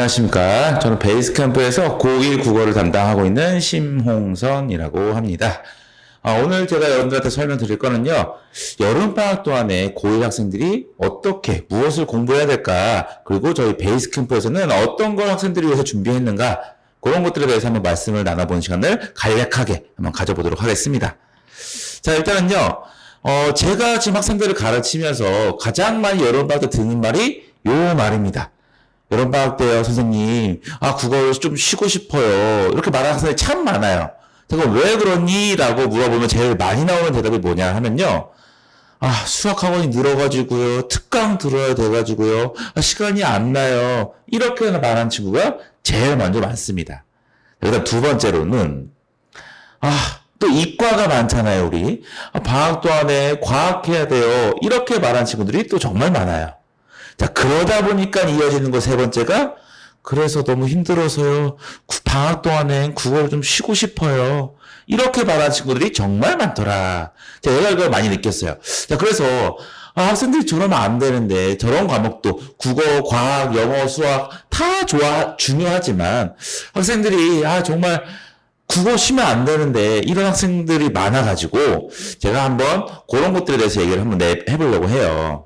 안녕하십니까. 저는 베이스캠프에서 고1 국어를 담당하고 있는 심홍선이라고 합니다. 오늘 제가 여러분들한테 설명드릴 거는요, 여름방학 동안에 고1 학생들이 어떻게, 무엇을 공부해야 될까, 그리고 저희 베이스캠프에서는 어떤 걸 학생들을 위해서 준비했는가, 그런 것들에 대해서 한번 말씀을 나눠보는 시간을 간략하게 한번 가져보도록 하겠습니다. 자, 일단은요, 제가 지금 학생들을 가르치면서 가장 많이 여름방학 때 듣는 말이 요 말입니다. 여름방학 때요, 선생님. 국어 좀 쉬고 싶어요. 이렇게 말하는 학생들이 참 많아요. 제가 왜 그러니? 라고 물어보면 제일 많이 나오는 대답이 뭐냐 하면요. 수학학원이 늘어가지고요. 특강 들어야 돼가지고요. 시간이 안 나요. 이렇게 말하는 친구가 제일 먼저 많습니다. 그다음 두 번째로는, 또 이과가 많잖아요, 우리. 방학 동안에 과학해야 돼요. 이렇게 말하는 친구들이 또 정말 많아요. 자, 그러다 보니까 이어지는 거 세 번째가, 그래서 너무 힘들어서요. 방학 동안엔 국어를 좀 쉬고 싶어요. 이렇게 말하는 친구들이 정말 많더라. 제가 이걸 많이 느꼈어요. 자, 그래서, 학생들이 저러면 안 되는데, 저런 과목도 국어, 과학, 영어, 수학 다 중요하지만, 학생들이, 정말 국어 쉬면 안 되는데, 이런 학생들이 많아가지고, 제가 한번 그런 것들에 대해서 얘기를 한번 해보려고 해요.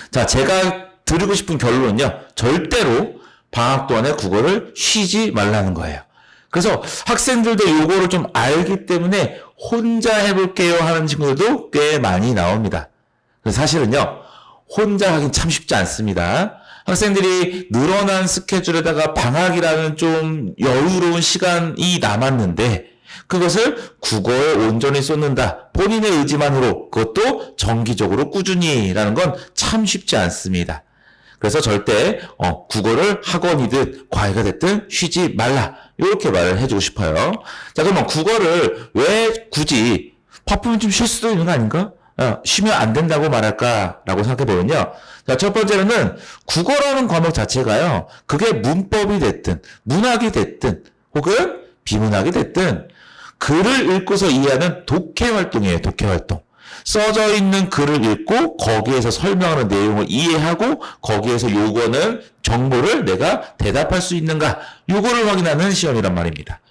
자, 제가 드리고 싶은 결론은요, 절대로 방학 동안에 국어를 쉬지 말라는 거예요. 그래서 학생들도 요거를 좀 알기 때문에 혼자 해볼게요 하는 친구들도 꽤 많이 나옵니다. 그래서 사실은요, 혼자 하긴 참 쉽지 않습니다. 학생들이 늘어난 스케줄에다가 방학이라는 좀 여유로운 시간이 남았는데, 그것을 국어에 온전히 쏟는다. 본인의 의지만으로, 그것도 정기적으로 꾸준히라는 건 참 쉽지 않습니다. 그래서 절대 국어를 학원이든 과외가 됐든 쉬지 말라. 이렇게 말을 해주고 싶어요. 자, 그러면 국어를 왜 굳이 바쁘면 좀 쉴 수도 있는 거 아닌가? 쉬면 안 된다고 말할까라고 생각해보면요. 자, 첫 번째로는 국어라는 과목 자체가요. 그게 문법이 됐든 문학이 됐든 혹은 비문학이 됐든 글을 읽고서 이해하는 독해 활동이에요. 독해 활동. 써져 있는 글을 읽고 거기에서 설명하는 내용을 이해하고 거기에서 요거는 정보를 내가 대답할 수 있는가, 요거를 확인하는 시험이란 말입니다.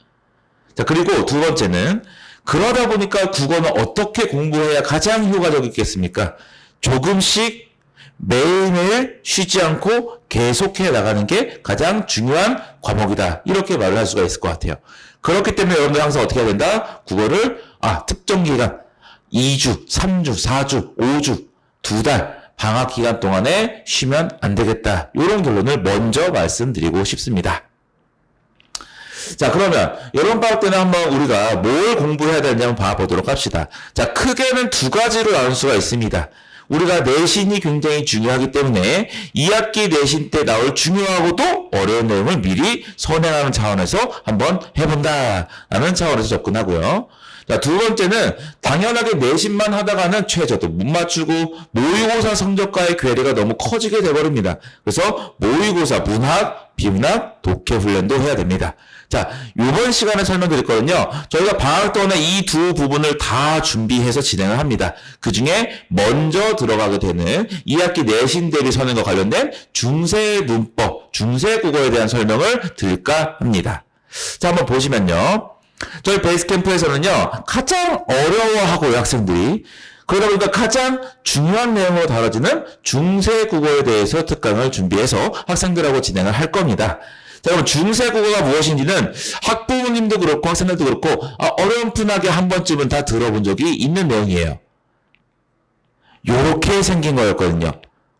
자, 그리고 두 번째는 그러다 보니까 국어는 어떻게 공부해야 가장 효과적이겠습니까? 조금씩 매일매일 쉬지 않고 계속해 나가는 게 가장 중요한 과목이다. 이렇게 말을 할 수가 있을 것 같아요. 그렇기 때문에 여러분들 항상 어떻게 해야 된다? 국어를 특정 기간 2주, 3주, 4주, 5주, 2달 방학 기간 동안에 쉬면 안 되겠다. 이런 결론을 먼저 말씀드리고 싶습니다. 자, 그러면 여름방학 때는 한번 우리가 뭘 공부해야 되는지 한번 봐보도록 합시다. 자, 크게는 두 가지로 나눌 수가 있습니다. 우리가 내신이 굉장히 중요하기 때문에 2학기 내신 때 나올 중요하고도 어려운 내용을 미리 선행하는 차원에서 한번 해본다라는 차원에서 접근하고요. 자, 두 번째는 당연하게 내신만 하다가는 최저도 못 맞추고 모의고사 성적과의 괴리가 너무 커지게 돼버립니다. 그래서 모의고사 문학, 비문학, 독해 훈련도 해야 됩니다. 자, 이번 시간에 설명드릴 거는요, 저희가 방학 동안에 이 두 부분을 다 준비해서 진행을 합니다. 그 중에 먼저 들어가게 되는 2학기 내신 대비 선행과 관련된 중세 문법, 중세 국어에 대한 설명을 드릴까 합니다. 자, 한번 보시면요. 저희 베이스캠프에서는요, 가장 어려워하고 학생들이 그러다 보니까 가장 중요한 내용으로 다뤄지는 중세 국어에 대해서 특강을 준비해서 학생들하고 진행을 할 겁니다. 자, 그럼 중세 국어가 무엇인지는 학부모님도 그렇고 학생들도 그렇고 어렴풋하게 한 번쯤은 다 들어본 적이 있는 내용이에요. 요렇게 생긴 거였거든요.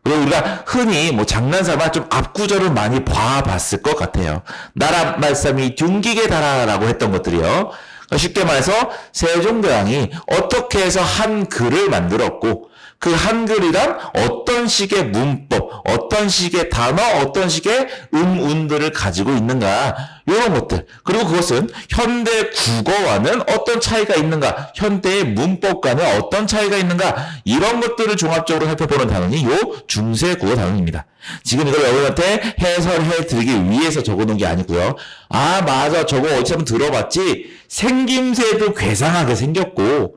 그리고 우리가 흔히 장난삼아 좀 앞구절을 많이 봐봤을 것 같아요. 나라 말씀이 둥기게 달아라고 했던 것들이요. 쉽게 말해서 세종대왕이 어떻게 해서 한글을 만들었고 그 한글이란 어떤 식의 문법, 어떤 식의 단어, 어떤 식의 운들을 가지고 있는가, 이런 것들. 그리고 그것은 현대 국어와는 어떤 차이가 있는가, 현대의 문법과는 어떤 차이가 있는가, 이런 것들을 종합적으로 살펴보는 단원이 요 중세 국어 단원입니다. 지금 이걸 여러분한테 해설해 드리기 위해서 적어놓은 게 아니고요. 맞아, 저거 어디서 한번 들어봤지. 생김새도 괴상하게 생겼고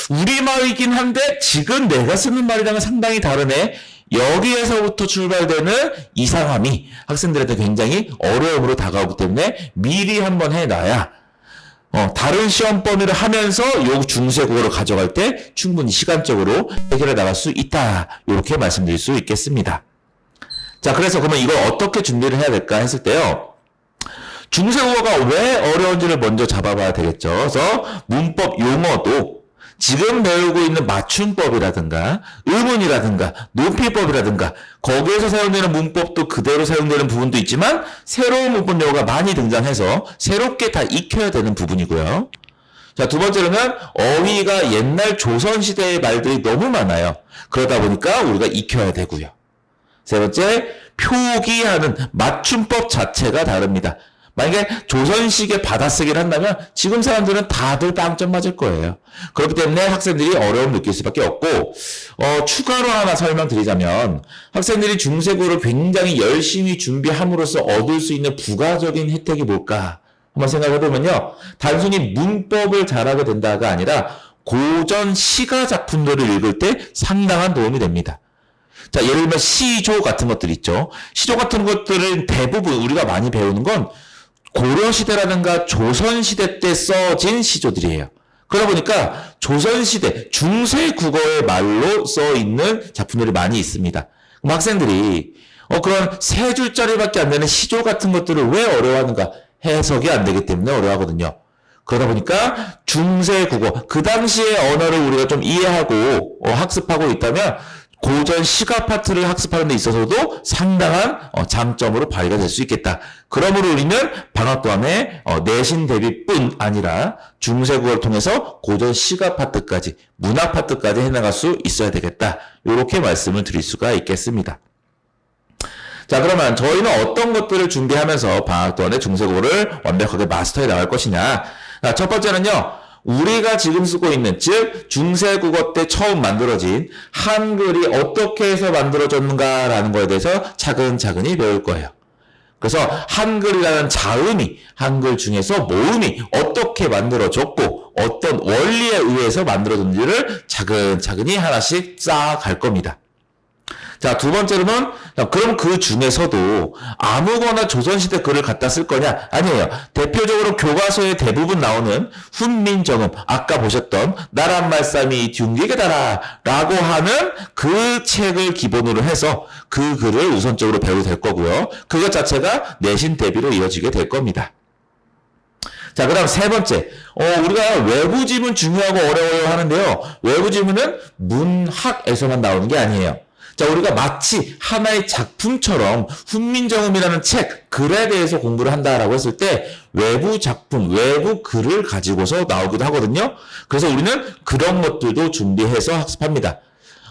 우리말이긴 한데 지금 내가 쓰는 말이랑은 상당히 다르네. 여기에서부터 출발되는 이상함이 학생들한테 굉장히 어려움으로 다가오기 때문에 미리 한번 해놔야 다른 시험 범위를 하면서 요 중세국어를 가져갈 때 충분히 시간적으로 해결해 나갈 수 있다. 이렇게 말씀드릴 수 있겠습니다. 자, 그래서 그러면 이걸 어떻게 준비를 해야 될까 했을 때요. 중세국어가 왜 어려운지를 먼저 잡아봐야 되겠죠. 그래서 문법 용어도 지금 배우고 있는 맞춤법이라든가 의문이라든가 높이법이라든가 거기에서 사용되는 문법도 그대로 사용되는 부분도 있지만 새로운 문법 용어가 많이 등장해서 새롭게 다 익혀야 되는 부분이고요. 자, 두 번째로는 어휘가 옛날 조선시대의 말들이 너무 많아요. 그러다 보니까 우리가 익혀야 되고요. 세 번째, 표기하는 맞춤법 자체가 다릅니다. 만약에 조선식의 받아쓰기를 한다면 지금 사람들은 다들 빵점 맞을 거예요. 그렇기 때문에 학생들이 어려움을 느낄 수밖에 없고 추가로 하나 설명드리자면 학생들이 중세국어를 굉장히 열심히 준비함으로써 얻을 수 있는 부가적인 혜택이 뭘까 한번 생각해보면요. 단순히 문법을 잘하게 된다가 아니라 고전 시가 작품들을 읽을 때 상당한 도움이 됩니다. 자, 예를 들면 시조 같은 것들 있죠. 시조 같은 것들은 대부분 우리가 많이 배우는 건 고려시대라든가 조선시대 때 써진 시조들이에요. 그러다 보니까 조선시대 중세국어의 말로 써있는 작품들이 많이 있습니다. 그럼 학생들이 그런 세 줄짜리밖에 안 되는 시조 같은 것들을 왜 어려워하는가? 해석이 안 되기 때문에 어려워하거든요. 그러다 보니까 중세국어, 그 당시의 언어를 우리가 좀 이해하고 학습하고 있다면 고전 시가 파트를 학습하는 데 있어서도 상당한 장점으로 발휘가 될 수 있겠다. 그러므로 우리는 방학 동안에 내신 대비뿐 아니라 중세국어를 통해서 고전 시가 파트까지, 문학 파트까지 해나갈 수 있어야 되겠다. 이렇게 말씀을 드릴 수가 있겠습니다. 자, 그러면 저희는 어떤 것들을 준비하면서 방학 동안에 중세국어를 완벽하게 마스터해 나갈 것이냐. 자, 첫 번째는요. 우리가 지금 쓰고 있는, 즉 중세국어 때 처음 만들어진 한글이 어떻게 해서 만들어졌는가라는 거에 대해서 차근차근히 배울 거예요. 그래서 한글이라는 자음이 한글 중에서 모음이 어떻게 만들어졌고 어떤 원리에 의해서 만들어졌는지를 차근차근히 하나씩 쌓아갈 겁니다. 자, 두 번째로는 그럼 그 중에서도 아무거나 조선시대 글을 갖다 쓸 거냐? 아니에요. 대표적으로 교과서에 대부분 나오는 훈민정음, 아까 보셨던 나란 말씀이 흉기게다라 라고 하는 그 책을 기본으로 해서 그 글을 우선적으로 배우게 될 거고요. 그것 자체가 내신 대비로 이어지게 될 겁니다. 자, 그 다음 세 번째. 우리가 외부 지문 중요하고 어려워요 하는데요. 외부 지문은 문학에서만 나오는 게 아니에요. 자, 우리가 마치 하나의 작품처럼 훈민정음이라는 책, 글에 대해서 공부를 한다라고 했을 때 외부 작품, 외부 글을 가지고서 나오기도 하거든요. 그래서 우리는 그런 것들도 준비해서 학습합니다.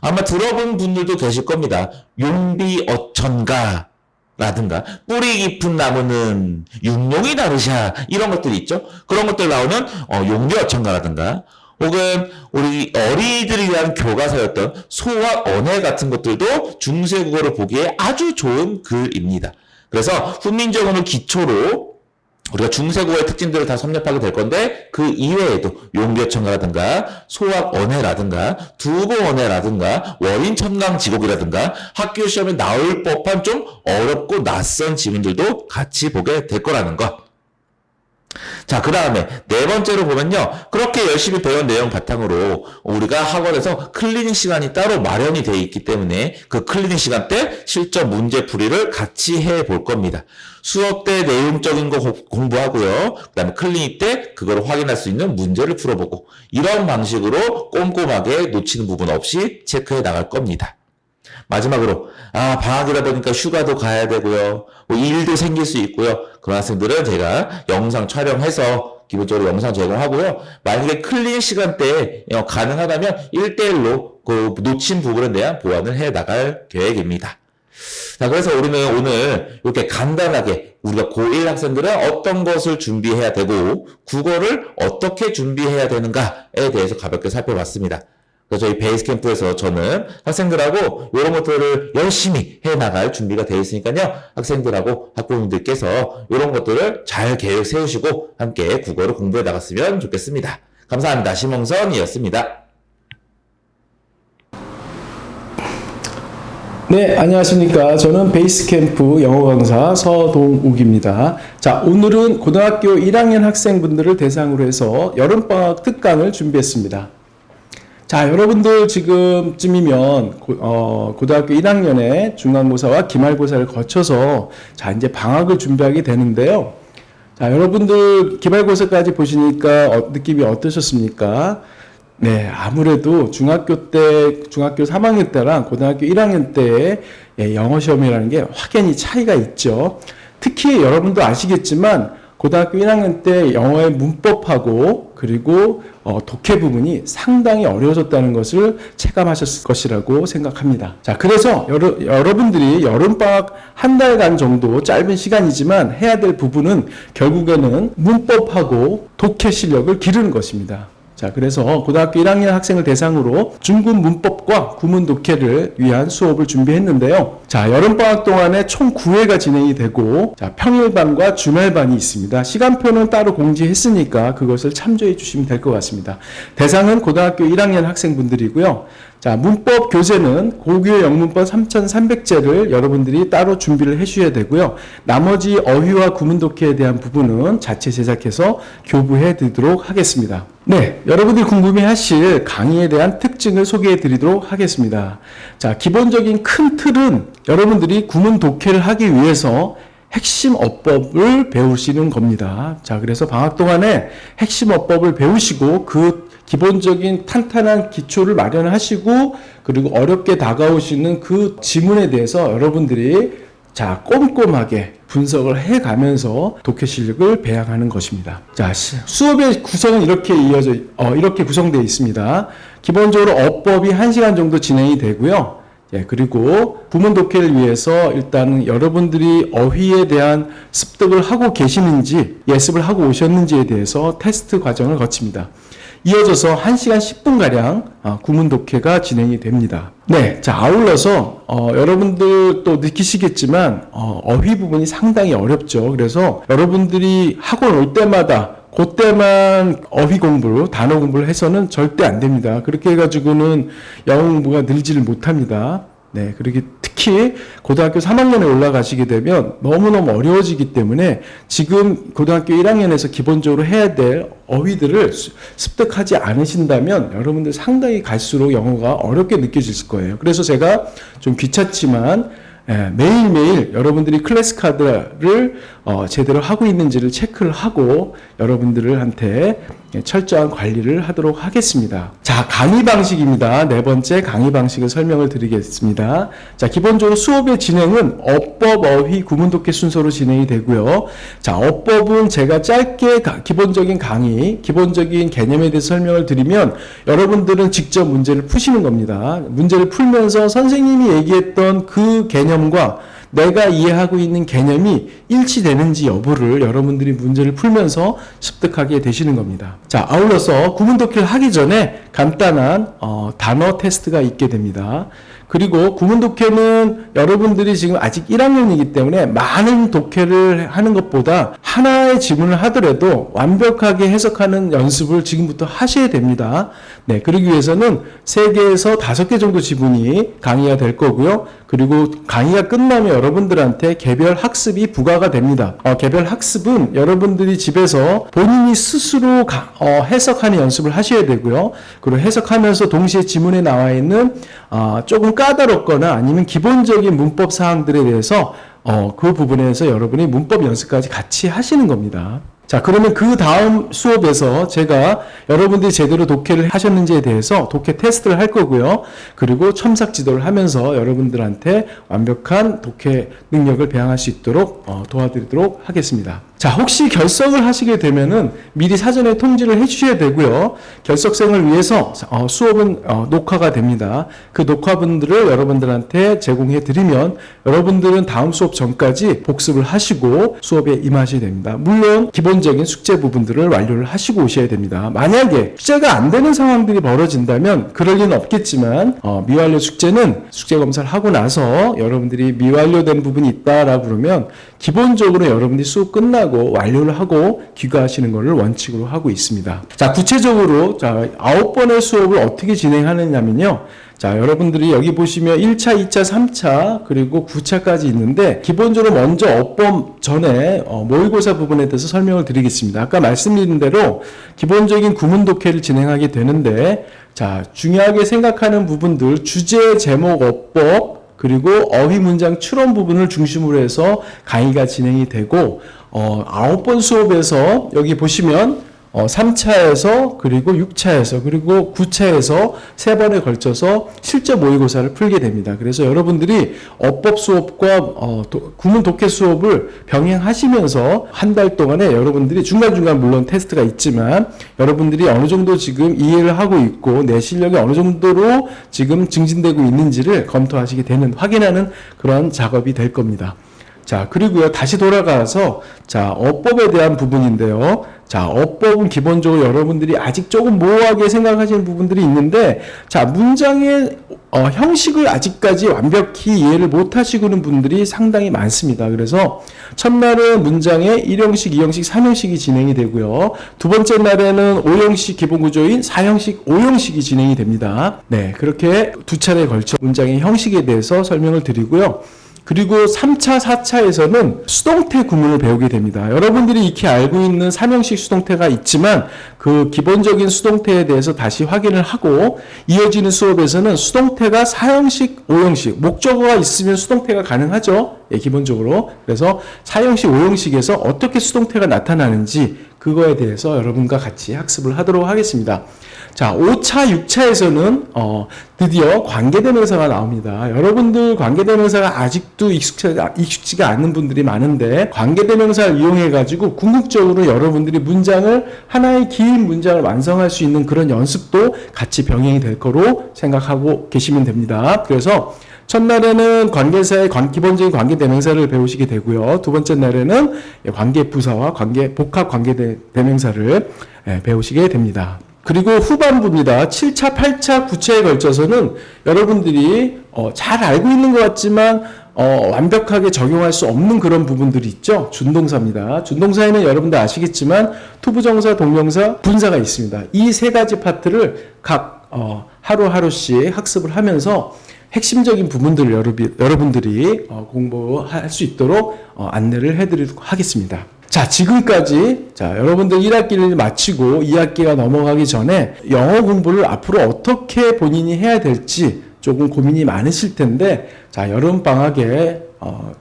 아마 들어본 분들도 계실 겁니다. 용비어천가 라든가 뿌리 깊은 나무는 육룡이 다르샤 이런 것들이 있죠. 그런 것들 나오는 용비어천가라든가 혹은 우리 어린이들이 위한 교과서였던 소학 언해 같은 것들도 중세국어를 보기에 아주 좋은 글입니다. 그래서 훈민정음을 기초로 우리가 중세국어의 특징들을 다 섭렵하게 될 건데 그 이외에도 용비어천가라든가 소학 언해라든가 두보 언해라든가 월인천강지곡이라든가 학교 시험에 나올 법한 좀 어렵고 낯선 지문들도 같이 보게 될 거라는 것. 자, 그 다음에 네 번째로 보면요. 그렇게 열심히 배운 내용 바탕으로 우리가 학원에서 클리닝 시간이 따로 마련이 되어 있기 때문에 그 클리닝 시간 때 실전 문제풀이를 같이 해볼 겁니다. 수업 때 내용적인 거 공부하고요. 그 다음에 클리닝 때 그걸 확인할 수 있는 문제를 풀어보고 이런 방식으로 꼼꼼하게 놓치는 부분 없이 체크해 나갈 겁니다. 마지막으로 방학이다 보니까 휴가도 가야 되고요. 일도 생길 수 있고요. 그런 학생들은 제가 영상 촬영해서 기본적으로 영상 제공하고요. 만약에 클린 시간 때 가능하다면 1대1로 그 놓친 부분에 대한 보완을 해 나갈 계획입니다. 자, 그래서 우리는 오늘 이렇게 간단하게 우리가 고1 학생들은 어떤 것을 준비해야 되고 국어를 어떻게 준비해야 되는가에 대해서 가볍게 살펴봤습니다. 그래서 저희 베이스 캠프에서 저는 학생들하고 이런 것들을 열심히 해나갈 준비가 되어 있으니까요. 학생들하고 학부모님들께서 이런 것들을 잘 계획 세우시고 함께 국어를 공부해 나갔으면 좋겠습니다. 감사합니다. 심홍선이었습니다. 네, 안녕하십니까. 저는 베이스캠프 영어 강사 서동욱입니다. 자, 오늘은 고등학교 1학년 학생분들을 대상으로 해서 여름방학 특강을 준비했습니다. 자, 여러분들 지금쯤이면 고등학교 1학년에 중간고사와 기말고사를 거쳐서 자, 이제 방학을 준비하게 되는데요. 자, 여러분들 기말고사까지 보시니까 느낌이 어떠셨습니까? 네, 아무래도 중학교 3학년 때랑 고등학교 1학년 때의 영어 시험이라는 게 확연히 차이가 있죠. 특히 여러분도 아시겠지만 고등학교 1학년 때 영어의 문법하고 그리고 독해 부분이 상당히 어려워졌다는 것을 체감하셨을 것이라고 생각합니다. 자, 그래서 여러분들이 여름방학 한 달간 정도 짧은 시간이지만 해야 될 부분은 결국에는 문법하고 독해 실력을 기르는 것입니다. 자, 그래서 고등학교 1학년 학생을 대상으로 중급 문법과 구문 독해를 위한 수업을 준비했는데요. 자, 여름방학 동안에 총 9회가 진행이 되고, 자, 평일반과 주말반이 있습니다. 시간표는 따로 공지했으니까 그것을 참조해 주시면 될 것 같습니다. 대상은 고등학교 1학년 학생분들이고요. 자, 문법 교재는 고교 영문법 3,300제를 여러분들이 따로 준비를 해 주셔야 되고요. 나머지 어휘와 구문 독해에 대한 부분은 자체 제작해서 교부해 드리도록 하겠습니다. 네, 여러분들이 궁금해하실 강의에 대한 특징을 소개해 드리도록 하겠습니다. 자, 기본적인 큰 틀은 여러분들이 구문 독해를 하기 위해서 핵심 어법을 배우시는 겁니다. 자, 그래서 방학 동안에 핵심 어법을 배우시고 그 기본적인 탄탄한 기초를 마련하시고 그리고 어렵게 다가오시는 그 지문에 대해서 여러분들이 자, 꼼꼼하게 분석을 해가면서 독해 실력을 배양하는 것입니다. 자, 수업의 구성은 이렇게 구성되어 있습니다. 기본적으로 어법이 1시간 정도 진행이 되고요. 예, 그리고 구문 독해를 위해서 일단은 여러분들이 어휘에 대한 습득을 하고 계시는지, 예습을 하고 오셨는지에 대해서 테스트 과정을 거칩니다. 이어져서 1시간 10분가량 구문 독해가 진행이 됩니다. 네, 자, 아울러서 여러분들 또 느끼시겠지만 어휘 부분이 상당히 어렵죠. 그래서 여러분들이 학원 올 때마다 그때만 어휘 공부, 단어 공부를 해서는 절대 안 됩니다. 그렇게 해가지고는 영어 공부가 늘지를 못합니다. 네, 그렇게 특히 고등학교 3학년에 올라가시게 되면 너무너무 어려워지기 때문에 지금 고등학교 1학년에서 기본적으로 해야 될 어휘들을 습득하지 않으신다면 여러분들 상당히 갈수록 영어가 어렵게 느껴질 거예요. 그래서 제가 좀 귀찮지만 매일매일 여러분들이 클래스 카드를 제대로 하고 있는지를 체크를 하고 여러분들한테 철저한 관리를 하도록 하겠습니다. 자, 강의 방식입니다. 네 번째 강의 방식을 설명을 드리겠습니다. 자, 기본적으로 수업의 진행은 어법, 어휘, 구문 독해 순서로 진행이 되고요. 자, 어법은 제가 짧게 기본적인 강의, 기본적인 개념에 대해서 설명을 드리면 여러분들은 직접 문제를 푸시는 겁니다. 문제를 풀면서 선생님이 얘기했던 그 개념과 내가 이해하고 있는 개념이 일치되는지 여부를 여러분들이 문제를 풀면서 습득하게 되시는 겁니다. 자, 아울러서 구문 독해를 하기 전에 간단한 단어 테스트가 있게 됩니다. 그리고 구문 독해는 여러분들이 지금 아직 1학년이기 때문에 많은 독해를 하는 것보다 하나의 지문을 하더라도 완벽하게 해석하는 연습을 지금부터 하셔야 됩니다. 네, 그러기 위해서는 3개에서 5개 정도 지문이 강의가 될 거고요. 그리고 강의가 끝나면 여러분들한테 개별 학습이 부과가 됩니다. 개별 학습은 여러분들이 집에서 본인이 스스로 해석하는 연습을 하셔야 되고요. 그리고 해석하면서 동시에 지문에 나와 있는 조금 까다롭거나 아니면 기본적인 문법 사항들에 대해서 그 부분에서 여러분이 문법 연습까지 같이 하시는 겁니다. 자, 그러면 그 다음 수업에서 제가 여러분들이 제대로 독해를 하셨는지에 대해서 독해 테스트를 할 거고요. 그리고 첨삭 지도를 하면서 여러분들한테 완벽한 독해 능력을 배양할 수 있도록 도와드리도록 하겠습니다. 자, 혹시 결석을 하시게 되면은 미리 사전에 통지를 해주셔야 되고요. 결석생을 위해서 수업은 녹화가 됩니다. 그 녹화분들을 여러분들한테 제공해 드리면 여러분들은 다음 수업 전까지 복습을 하시고 수업에 임하셔야 됩니다. 물론 기본적으로 기본적인 숙제 부분들을 완료를 하시고 오셔야 됩니다. 만약에 숙제가 안 되는 상황들이 벌어진다면 그럴 리는 없겠지만 미완료 숙제는 숙제 검사를 하고 나서 여러분들이 미완료된 부분이 있다라고 그러면 기본적으로 여러분들이 수업 끝나고 완료를 하고 귀가하시는 것을 원칙으로 하고 있습니다. 자, 구체적으로 9번의 수업을 어떻게 진행하느냐면요. 자, 여러분들이 여기 보시면 1차, 2차, 3차, 그리고 9차까지 있는데, 기본적으로 먼저 업범 전에 모의고사 부분에 대해서 설명을 드리겠습니다. 아까 말씀드린 대로 기본적인 구문 독해를 진행하게 되는데, 자, 중요하게 생각하는 부분들, 주제, 제목, 어법, 그리고 어휘 문장 추론 부분을 중심으로 해서 강의가 진행이 되고, 9번 수업에서 여기 보시면 3차에서 그리고 6차에서 그리고 9차에서 3번에 걸쳐서 실제 모의고사를 풀게 됩니다. 그래서 여러분들이 어법 수업과 구문 독해 수업을 병행하시면서 한 달 동안에 여러분들이 중간중간 물론 테스트가 있지만 여러분들이 어느 정도 지금 이해를 하고 있고 내 실력이 어느 정도로 지금 증진되고 있는지를 검토하시게 되는, 확인하는 그런 작업이 될 겁니다. 자, 그리고요, 다시 돌아가서, 자, 어법에 대한 부분인데요. 자, 어법은 기본적으로 여러분들이 아직 조금 모호하게 생각하시는 부분들이 있는데, 자, 문장의 형식을 아직까지 완벽히 이해를 못 하시고는 분들이 상당히 많습니다. 그래서 첫날은 문장의 1형식, 2형식, 3형식이 진행이 되고요. 두 번째 날에는 5형식 기본 구조인 4형식, 5형식이 진행이 됩니다. 네, 그렇게 두 차례에 걸쳐 문장의 형식에 대해서 설명을 드리고요. 그리고 3차, 4차에서는 수동태 구문을 배우게 됩니다. 여러분들이 익히 알고 있는 3형식 수동태가 있지만 그 기본적인 수동태에 대해서 다시 확인을 하고 이어지는 수업에서는 수동태가 4형식, 5형식, 목적어가 있으면 수동태가 가능하죠. 예, 기본적으로. 그래서 4형식, 5형식에서 어떻게 수동태가 나타나는지 그거에 대해서 여러분과 같이 학습을 하도록 하겠습니다. 자, 5차, 6차에서는 드디어 관계대명사가 나옵니다. 여러분들 관계대명사가 아직도 익숙지가 않는 분들이 많은데 관계대명사를 이용해가지고 궁극적으로 여러분들이 문장을, 하나의 긴 문장을 완성할 수 있는 그런 연습도 같이 병행이 될 거로 생각하고 계시면 됩니다. 그래서 첫날에는 관계사의 기본적인 관계대명사를 배우시게 되고요. 두 번째 날에는 관계부사와 복합 관계대명사를 배우시게 됩니다. 그리고 후반부입니다. 7차, 8차, 9차에 걸쳐서는 여러분들이 잘 알고 있는 것 같지만 완벽하게 적용할 수 없는 그런 부분들이 있죠. 준동사입니다. 준동사에는 여러분들 아시겠지만 투부정사, 동명사, 분사가 있습니다. 이 세 가지 파트를 각 하루하루씩 학습을 하면서 핵심적인 부분들을 여러분들이 공부할 수 있도록 안내를 해드리도록 하겠습니다. 자, 지금까지 여러분들 1학기를 마치고 2학기가 넘어가기 전에 영어 공부를 앞으로 어떻게 본인이 해야 될지 조금 고민이 많으실 텐데, 자, 여름방학에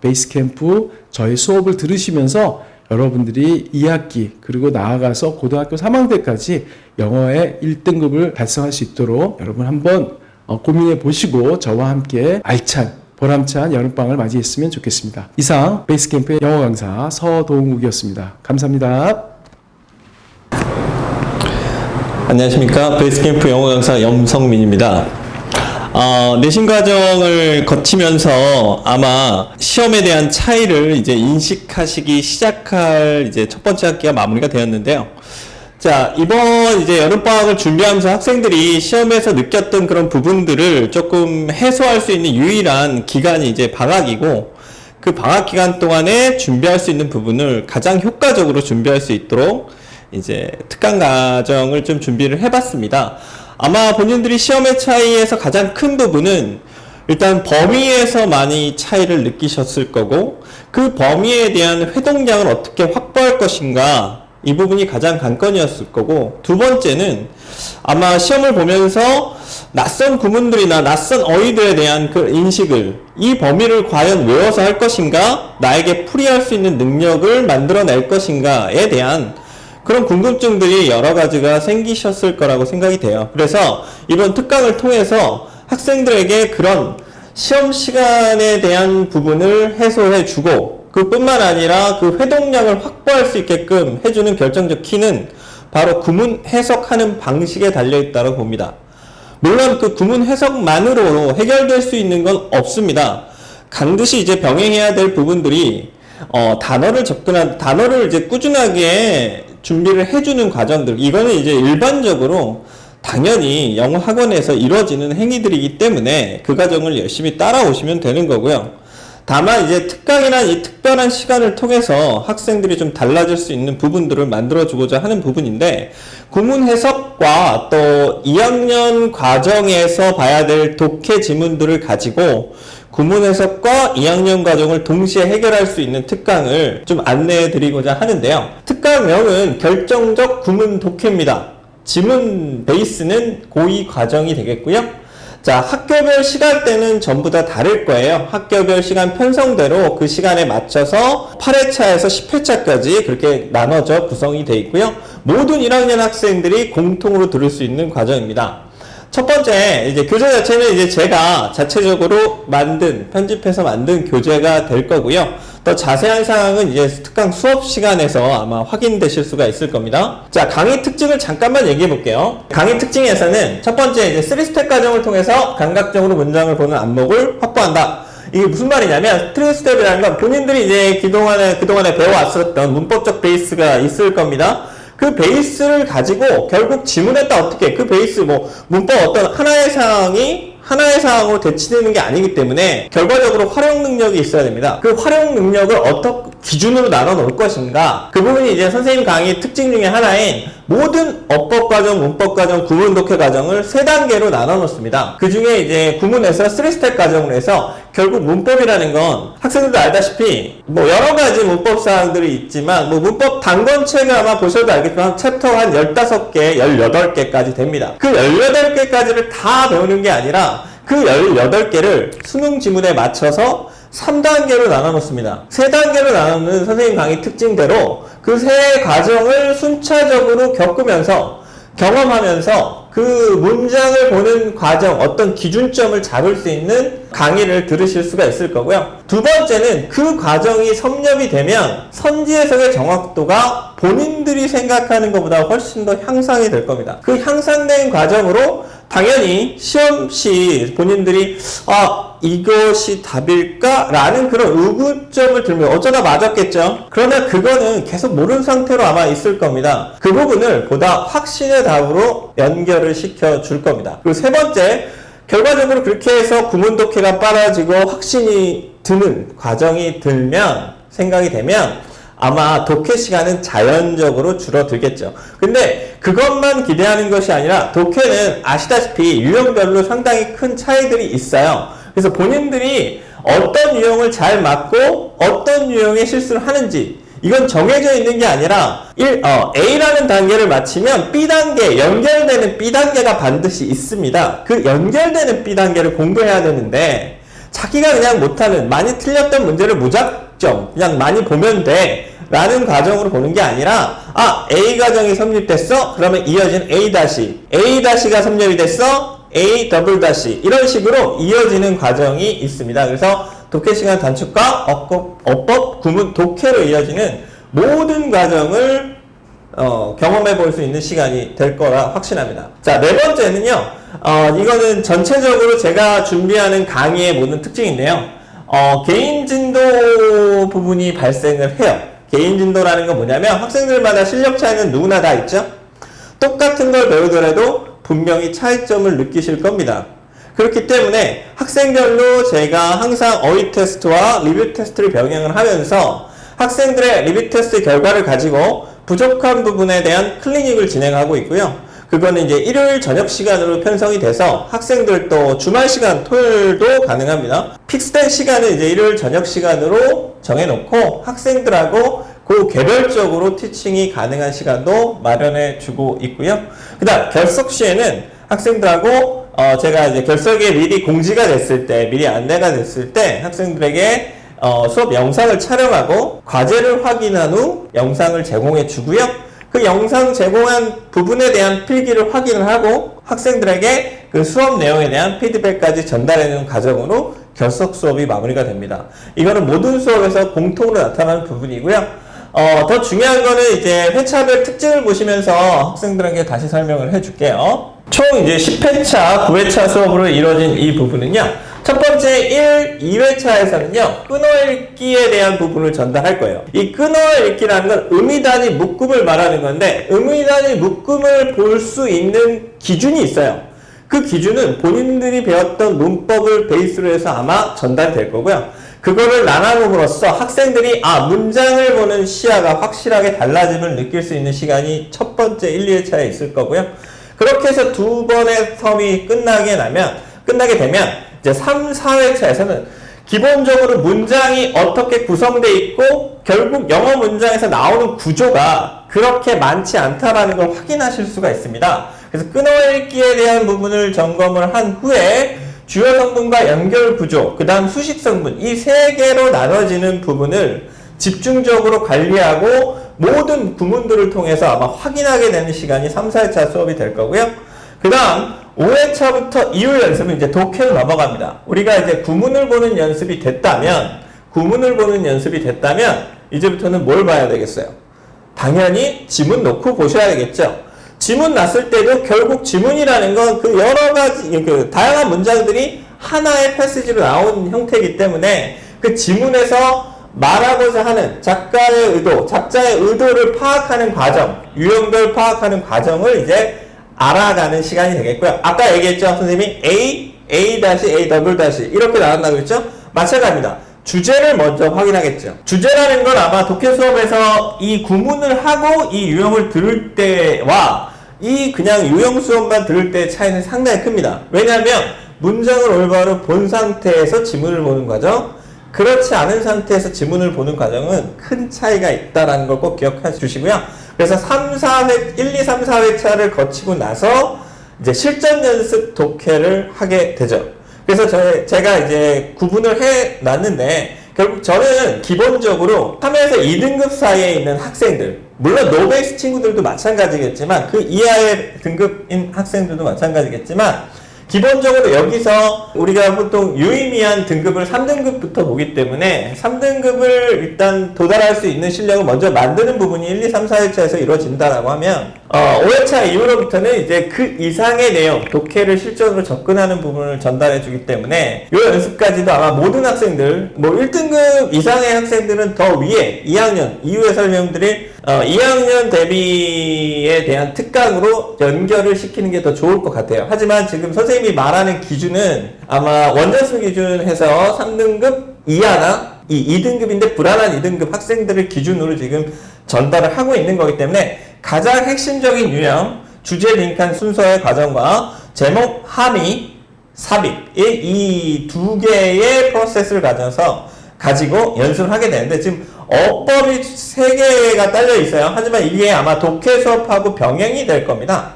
베이스캠프 저희 수업을 들으시면서 여러분들이 2학기 그리고 나아가서 고등학교 3학년까지 영어의 1등급을 달성할 수 있도록 여러분 한번 고민해 보시고 저와 함께 알찬 보람찬 여름방학을 맞이했으면 좋겠습니다. 이상 베이스캠프의 영어 강사 서동욱이었습니다. 감사합니다. 안녕하십니까. 베이스캠프 영어 강사 염성민입니다. 내신 과정을 거치면서 아마 시험에 대한 차이를 이제 인식하시기 시작할 이제 첫 번째 학기가 마무리가 되었는데요. 자, 이번 이제 여름방학을 준비하면서 학생들이 시험에서 느꼈던 그런 부분들을 조금 해소할 수 있는 유일한 기간이 이제 방학이고, 그 방학 기간 동안에 준비할 수 있는 부분을 가장 효과적으로 준비할 수 있도록 이제 특강 과정을 좀 준비를 해봤습니다. 아마 본인들이 시험의 차이에서 가장 큰 부분은 일단 범위에서 많이 차이를 느끼셨을 거고, 그 범위에 대한 회동량을 어떻게 확보할 것인가, 이 부분이 가장 관건이었을 거고, 두 번째는 아마 시험을 보면서 낯선 구문들이나 낯선 어휘들에 대한 그 인식을, 이 범위를 과연 외워서 할 것인가, 나에게 풀이할 수 있는 능력을 만들어낼 것인가에 대한 그런 궁금증들이 여러 가지가 생기셨을 거라고 생각이 돼요. 그래서 이번 특강을 통해서 학생들에게 그런 시험 시간에 대한 부분을 해소해 주고, 그뿐만 아니라 그 회동량을 확보할 수 있게끔 해주는 결정적 키는 바로 구문 해석하는 방식에 달려있다고 봅니다. 물론 그 구문 해석만으로 해결될 수 있는 건 없습니다. 반드시 이제 병행해야 될 부분들이 단어를 이제 꾸준하게 준비를 해주는 과정들, 이거는 이제 일반적으로 당연히 영어 학원에서 이루어지는 행위들이기 때문에 그 과정을 열심히 따라오시면 되는 거고요. 다만 이제 특강이란 이 특별한 시간을 통해서 학생들이 좀 달라질 수 있는 부분들을 만들어주고자 하는 부분인데, 구문 해석과 또 2학년 과정에서 봐야 될 독해 지문들을 가지고 구문 해석과 2학년 과정을 동시에 해결할 수 있는 특강을 좀 안내해 드리고자 하는데요. 특강명은 결정적 구문 독해입니다. 지문 베이스는 고2 과정이 되겠고요. 자, 학교별 시간대는 전부 다 다를 거예요. 학교별 시간 편성대로 그 시간에 맞춰서 8회차에서 10회차까지 그렇게 나눠져 구성이 되어 있고요. 모든 1학년 학생들이 공통으로 들을 수 있는 과정입니다. 첫 번째, 이제 교재 자체는 이제 제가 자체적으로 편집해서 만든 교재가 될 거고요. 더 자세한 사항은 이제 특강 수업 시간에서 아마 확인되실 수가 있을 겁니다. 자, 강의 특징을 잠깐만 얘기해 볼게요. 강의 특징에서는 첫 번째, 이제 3스텝 과정을 통해서 감각적으로 문장을 보는 안목을 확보한다. 이게 무슨 말이냐면, 3스텝이라는 건 본인들이 이제 그동안에 배워왔었던 문법적 베이스가 있을 겁니다. 그 베이스를 가지고 결국 지문에 따라 어떻게 그 베이스 문법 어떤 하나의 사항으로 대치되는 게 아니기 때문에 결과적으로 활용 능력이 있어야 됩니다. 그 활용 능력을 어떻게 기준으로 나눠 놓을 것인가, 그 부분이 이제 선생님 강의 특징 중에 하나인 모든 어법 과정, 문법 과정, 구문 독해 과정을 3단계로 나눠 놓습니다. 그 중에 이제 구문에서 3스텝 과정으로 해서 결국 문법이라는 건 학생들도 알다시피 여러 가지 문법 사항들이 있지만 문법 단권책을 아마 보셔도 알겠지만 챕터가 한 15개, 18개까지 됩니다. 그 18개까지를 다 배우는 게 아니라 그 18개를 수능 지문에 맞춰서 3단계로 나눠 놓습니다. 3단계로 나누는 선생님 강의 특징대로 그 3과정을 순차적으로 겪으면서 경험하면서 그 문장을 보는 과정, 어떤 기준점을 잡을 수 있는 강의를 들으실 수가 있을 거고요. 두 번째는 그 과정이 섭렵이 되면 선지 해석의 정확도가 본인들이 생각하는 것보다 훨씬 더 향상이 될 겁니다. 그 향상된 과정으로 당연히 시험 시 본인들이 이것이 답일까? 라는 그런 의구점을 들면 어쩌다 맞았겠죠? 그러나 그거는 계속 모르는 상태로 아마 있을 겁니다. 그 부분을 보다 확신의 답으로 연결을 시켜줄 겁니다. 그리고 세 번째, 결과적으로 그렇게 해서 구문 독해가 빨라지고 확신이 드는 과정이 생각이 되면 아마 독해 시간은 자연적으로 줄어들겠죠. 근데 그것만 기대하는 것이 아니라 독해는 아시다시피 유형별로 상당히 큰 차이들이 있어요. 그래서 본인들이 어떤 유형을 잘 맞고 어떤 유형의 실수를 하는지 이건 정해져 있는 게 아니라 A라는 단계를 마치면 B단계, 연결되는 B단계가 반드시 있습니다. 그 연결되는 B단계를 공부해야 되는데 자기가 그냥 못하는, 많이 틀렸던 문제를 무작정 그냥 많이 보면 돼 라는 과정으로 보는 게 아니라 A 과정이 섭립됐어? 그러면 이어진 A-가 섭렵이 됐어? A 더블 다시 이런 식으로 이어지는 과정이 있습니다. 그래서 독해 시간 단축과 어법, 구문, 독해로 이어지는 모든 과정을 경험해 볼 수 있는 시간이 될 거라 확신합니다. 자, 네 번째는요. 이거는 전체적으로 제가 준비하는 강의의 모든 특징인데요. 개인 진도 부분이 발생을 해요. 개인 진도라는 건 뭐냐면 학생들마다 실력 차이는 누구나 다 있죠. 똑같은 걸 배우더라도 분명히 차이점을 느끼실 겁니다. 그렇기 때문에 학생별로 제가 항상 어휘 테스트와 리뷰 테스트를 병행을 하면서 학생들의 리뷰 테스트 결과를 가지고 부족한 부분에 대한 클리닉을 진행하고 있고요. 그거는 이제 일요일 저녁 시간으로 편성이 돼서 학생들도 주말 시간, 토요일도 가능합니다. 픽스된 시간은 이제 일요일 저녁 시간으로 정해놓고 학생들하고 그 개별적으로 티칭이 가능한 시간도 마련해 주고 있고요. 그 다음 결석 시에는 학생들하고 제가 이제 결석에 미리 공지가 됐을 때, 미리 안내가 됐을 때 학생들에게 수업 영상을 촬영하고 과제를 확인한 후 영상을 제공해 주고요. 그 영상 제공한 부분에 대한 필기를 확인을 하고 학생들에게 그 수업 내용에 대한 피드백까지 전달해 주는 과정으로 결석 수업이 마무리가 됩니다. 이거는 모든 수업에서 공통으로 나타나는 부분이고요. 더 중요한 거는 이제 회차별 특징을 보시면서 학생들에게 다시 설명을 해줄게요. 총 이제 10회차, 9회차 수업으로 이루어진 이 부분은요. 첫 번째 제1, 2회차에서는요, 끊어읽기에 대한 부분을 전달할 거예요. 이 끊어읽기라는 건 음이단위 묶음을 말하는 건데, 음이단위 묶음을 볼 수 있는 기준이 있어요. 그 기준은 본인들이 배웠던 문법을 베이스로 해서 아마 전달될 거고요. 그거를 나눠봄으로써 학생들이 문장을 보는 시야가 확실하게 달라짐을 느낄 수 있는 시간이 첫 번째 1, 2회차에 있을 거고요. 그렇게 해서 두 번의 텀이 끝나게 되면 이제 3, 4회차에서는 기본적으로 문장이 어떻게 구성되어 있고 결국 영어 문장에서 나오는 구조가 그렇게 많지 않다라는 걸 확인하실 수가 있습니다. 그래서 끊어읽기에 대한 부분을 점검을 한 후에 주요 성분과 연결 구조, 그 다음 수식 성분, 이 세 개로 나눠지는 부분을 집중적으로 관리하고 모든 구문들을 통해서 아마 확인하게 되는 시간이 3, 4회차 수업이 될 거고요. 그 다음 5회차부터 이후 연습은 이제 독해로 넘어갑니다. 우리가 이제 구문을 보는 연습이 됐다면 이제부터는 뭘 봐야 되겠어요? 당연히 지문 놓고 보셔야 되겠죠. 지문 났을 때도 결국 지문이라는 건 그 여러 가지, 다양한 문장들이 하나의 패시지로 나온 형태이기 때문에 그 지문에서 말하고자 하는 작가의 의도, 작자의 의도를 파악하는 과정, 유형별 파악하는 과정을 이제 알아가는 시간이 되겠고요. 아까 얘기했죠, 선생님이 A, A-A 이렇게 나온다고 했죠? 마찬가지입니다. 주제를 먼저 확인하겠죠. 주제라는 건 아마 독해 수업에서 이 구문을 하고 이 유형을 들을 때와 이 그냥 유형 수업만 들을 때의 차이는 상당히 큽니다. 왜냐하면 문장을 올바로 본 상태에서 지문을 보는 과정, 그렇지 않은 상태에서 지문을 보는 과정은 큰 차이가 있다는 걸 꼭 기억해 주시고요. 그래서 1, 2, 3, 4회차를 거치고 나서 이제 실전 연습 독해를 하게 되죠. 그래서 제가 이제 구분을 해 놨는데, 결국 저는 기본적으로 3에서 2등급 사이에 있는 학생들, 물론 노베이스 친구들도 마찬가지겠지만 그 이하의 등급인 학생들도 마찬가지겠지만 기본적으로 여기서 우리가 보통 유의미한 등급을 3등급부터 보기 때문에 3등급을 일단 도달할 수 있는 실력을 먼저 만드는 부분이 1, 2, 3, 4회차에서 이루어진다라고 하면 5회차 이후로부터는 이제 그 이상의 내용, 독해를 실전으로 접근하는 부분을 전달해 주기 때문에 이 연습까지도 아마 모든 학생들, 1등급 이상의 학생들은 더 위에 2학년 이후에 설명드릴 2학년 대비에 대한 특강으로 연결을 시키는 게 더 좋을 것 같아요. 하지만 지금 선생님이 말하는 기준은 아마 원전수 기준해서 3등급 이하나 2등급인데 불안한 2등급 학생들을 기준으로 지금 전달을 하고 있는 거기 때문에 가장 핵심적인 유형, 주제 링크한 순서의 과정과 제목, 함의, 삽입 이 두 개의 프로세스를 가지고 연습을 하게 되는데 지금 어법이 3개가 딸려 있어요. 하지만 이게 아마 독해 수업하고 병행이 될 겁니다.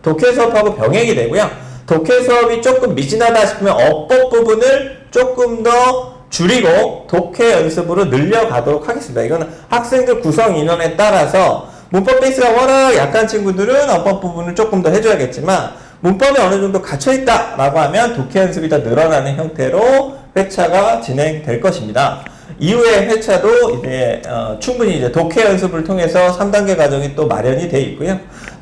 독해 수업하고 병행이 되고요. 독해 수업이 조금 미진하다 싶으면 어법 부분을 조금 더 줄이고 독해 연습으로 늘려가도록 하겠습니다. 이거는 학생들 구성 인원에 따라서 문법 베이스가 워낙 약한 친구들은 어법 부분을 조금 더 해줘야겠지만 문법이 어느 정도 갇혀있다 라고 하면 독해 연습이 더 늘어나는 형태로 회차가 진행될 것입니다. 이후에 회차도 이제 충분히 이제 독해 연습을 통해서 3단계 과정이 또 마련이 되어 있고요.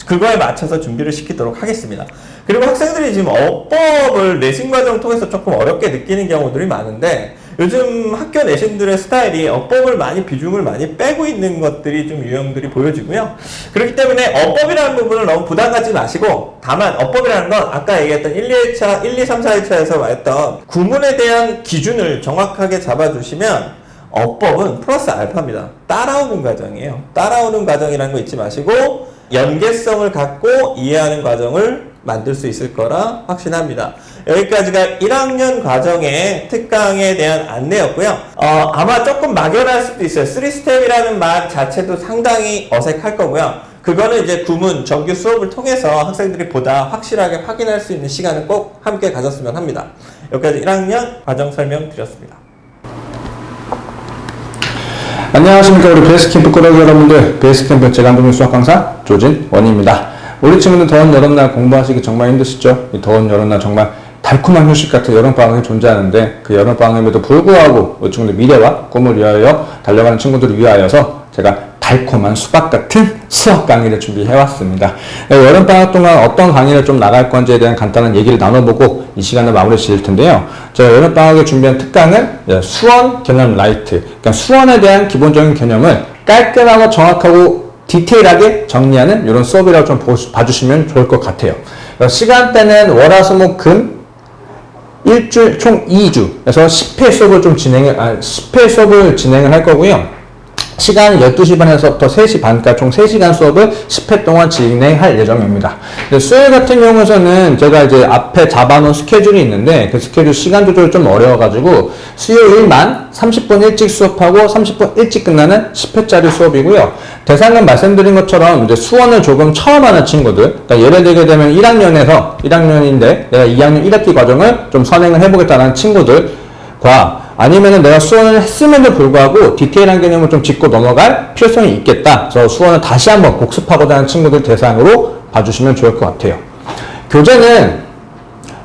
그거에 맞춰서 준비를 시키도록 하겠습니다. 그리고 학생들이 지금 어법을 내신 과정을 통해서 조금 어렵게 느끼는 경우들이 많은데 요즘 학교 내신들의 스타일이 어법을 비중을 많이 빼고 있는 것들이 좀 유형들이 보여지고요. 그렇기 때문에 어법이라는 부분을 너무 부담 갖지 마시고 다만 어법이라는 건 아까 얘기했던 1, 2, 3, 4회차에서 말했던 구문에 대한 기준을 정확하게 잡아주시면 어법은 플러스 알파입니다. 따라오는 과정이에요. 따라오는 과정이라는 거 잊지 마시고 연계성을 갖고 이해하는 과정을 만들 수 있을 거라 확신합니다. 여기까지가 1학년 과정의 특강에 대한 안내였고요. 아마 조금 막연할 수도 있어요. 3스텝이라는 말 자체도 상당히 어색할 거고요. 그거는 이제 구문, 정규 수업을 통해서 학생들이 보다 확실하게 확인할 수 있는 시간을 꼭 함께 가졌으면 합니다. 여기까지 1학년 과정 설명 드렸습니다. 안녕하십니까 우리 베이스캠프 꾸러기 여러분들, 베이스캠프 재간동인 수학 강사 조진원입니다. 우리 친구들 더운 여름날 공부하시기 정말 힘드시죠? 이 더운 여름날 정말 달콤한 휴식 같은 여름방학이 존재하는데 그 여름방학임에도 불구하고 우리 친구들 미래와 꿈을 위하여 달려가는 친구들을 위하여서 제가 달콤한 수박 같은 수학 강의를 준비해왔습니다. 여름방학 동안 어떤 강의를 좀 나갈 건지에 대한 간단한 얘기를 나눠보고 이 시간을 마무리 지을 텐데요. 제가 여름방학에 준비한 특강은 수원 개념 라이트, 그러니까 수원에 대한 기본적인 개념을 깔끔하고 정확하고 디테일하게 정리하는 이런 수업이라고 좀 봐주시면 좋을 것 같아요. 시간대는 월화수목금 일주일 총 2주, 그래서 10회 수업을 진행을 할 거고요. 시간은 12시 반에서부터 3시 반까지 총 3시간 수업을 10회 동안 진행할 예정입니다. 수요일 같은 경우에는 제가 이제 앞에 잡아놓은 스케줄이 있는데 그 스케줄 시간 조절이 좀 어려워가지고 수요일만 30분 일찍 수업하고 30분 일찍 끝나는 10회짜리 수업이고요. 대상은 말씀드린 것처럼 이제 수원을 조금 처음 하는 친구들, 그러니까 예를 들게 되면 1학년인데 내가 2학년 1학기 과정을 좀 선행을 해보겠다는 친구들과 아니면은 내가 수원을 했음에도 불구하고 디테일한 개념을 좀 짚고 넘어갈 필요성이 있겠다. 그래서 수원을 다시 한번 복습하고자 하는 친구들 대상으로 봐주시면 좋을 것 같아요. 교재는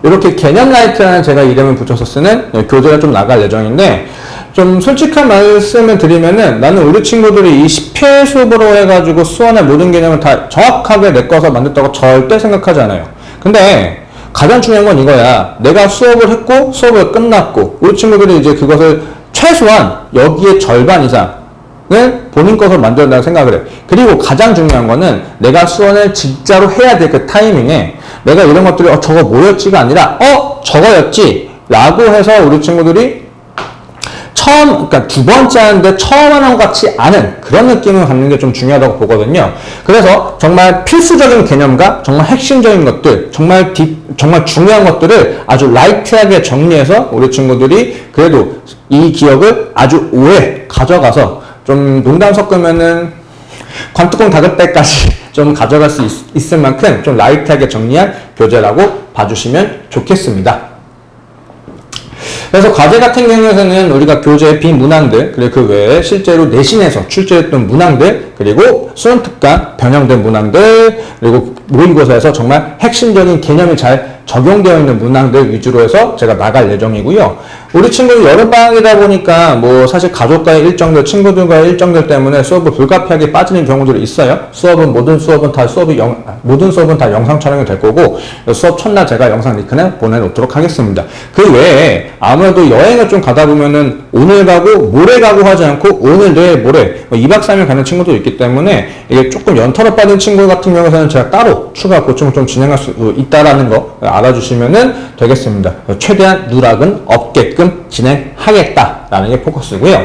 이렇게 개념 라이트라는 제가 이름을 붙여서 쓰는 교재가 좀 나갈 예정인데, 좀 솔직한 말씀을 드리면은 나는 우리 친구들이 이 10회 수업으로 해가지고 수원의 모든 개념을 다 정확하게 메꿔서 만들었다고 절대 생각하지 않아요. 근데 가장 중요한 건 이거야. 내가 수업을 했고 수업을 끝났고 우리 친구들이 이제 그것을 최소한 여기에 절반 이상을 본인 것으로 만들어낸다고 생각을 해. 그리고 가장 중요한 거는 내가 수원을 진짜로 해야 될 그 타이밍에 내가 이런 것들이 저거 뭐였지가 아니라 저거였지 라고 해서 우리 친구들이 그러니까 두 번째 하는데 처음 하는 것 같지 않은 그런 느낌을 갖는 게 좀 중요하다고 보거든요. 그래서 정말 필수적인 개념과 정말 핵심적인 것들, 정말 중요한 것들을 아주 라이트하게 정리해서 우리 친구들이 그래도 이 기억을 아주 오래 가져가서 좀 농담 섞으면은 관뚜껑 닫을 때까지 좀 가져갈 수 있을 만큼 좀 라이트하게 정리한 교재라고 봐주시면 좋겠습니다. 그래서 과제 같은 경우에는 우리가 교재의 비문항들, 그리고 그 외에 실제로 내신에서 출제했던 문항들, 그리고 수능 특강 변형된 문항들, 그리고 모의고사에서 정말 핵심적인 개념이 잘 적용되어 있는 문항들 위주로 해서 제가 나갈 예정이고요. 우리 친구들 여름방학이다 보니까 뭐 사실 가족과의 일정들, 친구들과의 일정들 때문에 수업을 불가피하게 빠지는 경우들이 있어요. 모든 수업은 다 영상 촬영이 될 거고, 수업 첫날 제가 영상 링크는 보내놓도록 하겠습니다. 그 외에 아무래도 여행을 좀 가다 보면은 오늘 가고 모레 가고 하지 않고 오늘, 내일, 모레 2박 3일 가는 친구도 있기 때문에 이게 조금 연터로 빠진 친구 같은 경우에는 제가 따로 추가 보충을 좀 진행할 수 있다라는 거 알아주시면 되겠습니다. 최대한 누락은 없게끔 진행하겠다라는 게 포커스고요.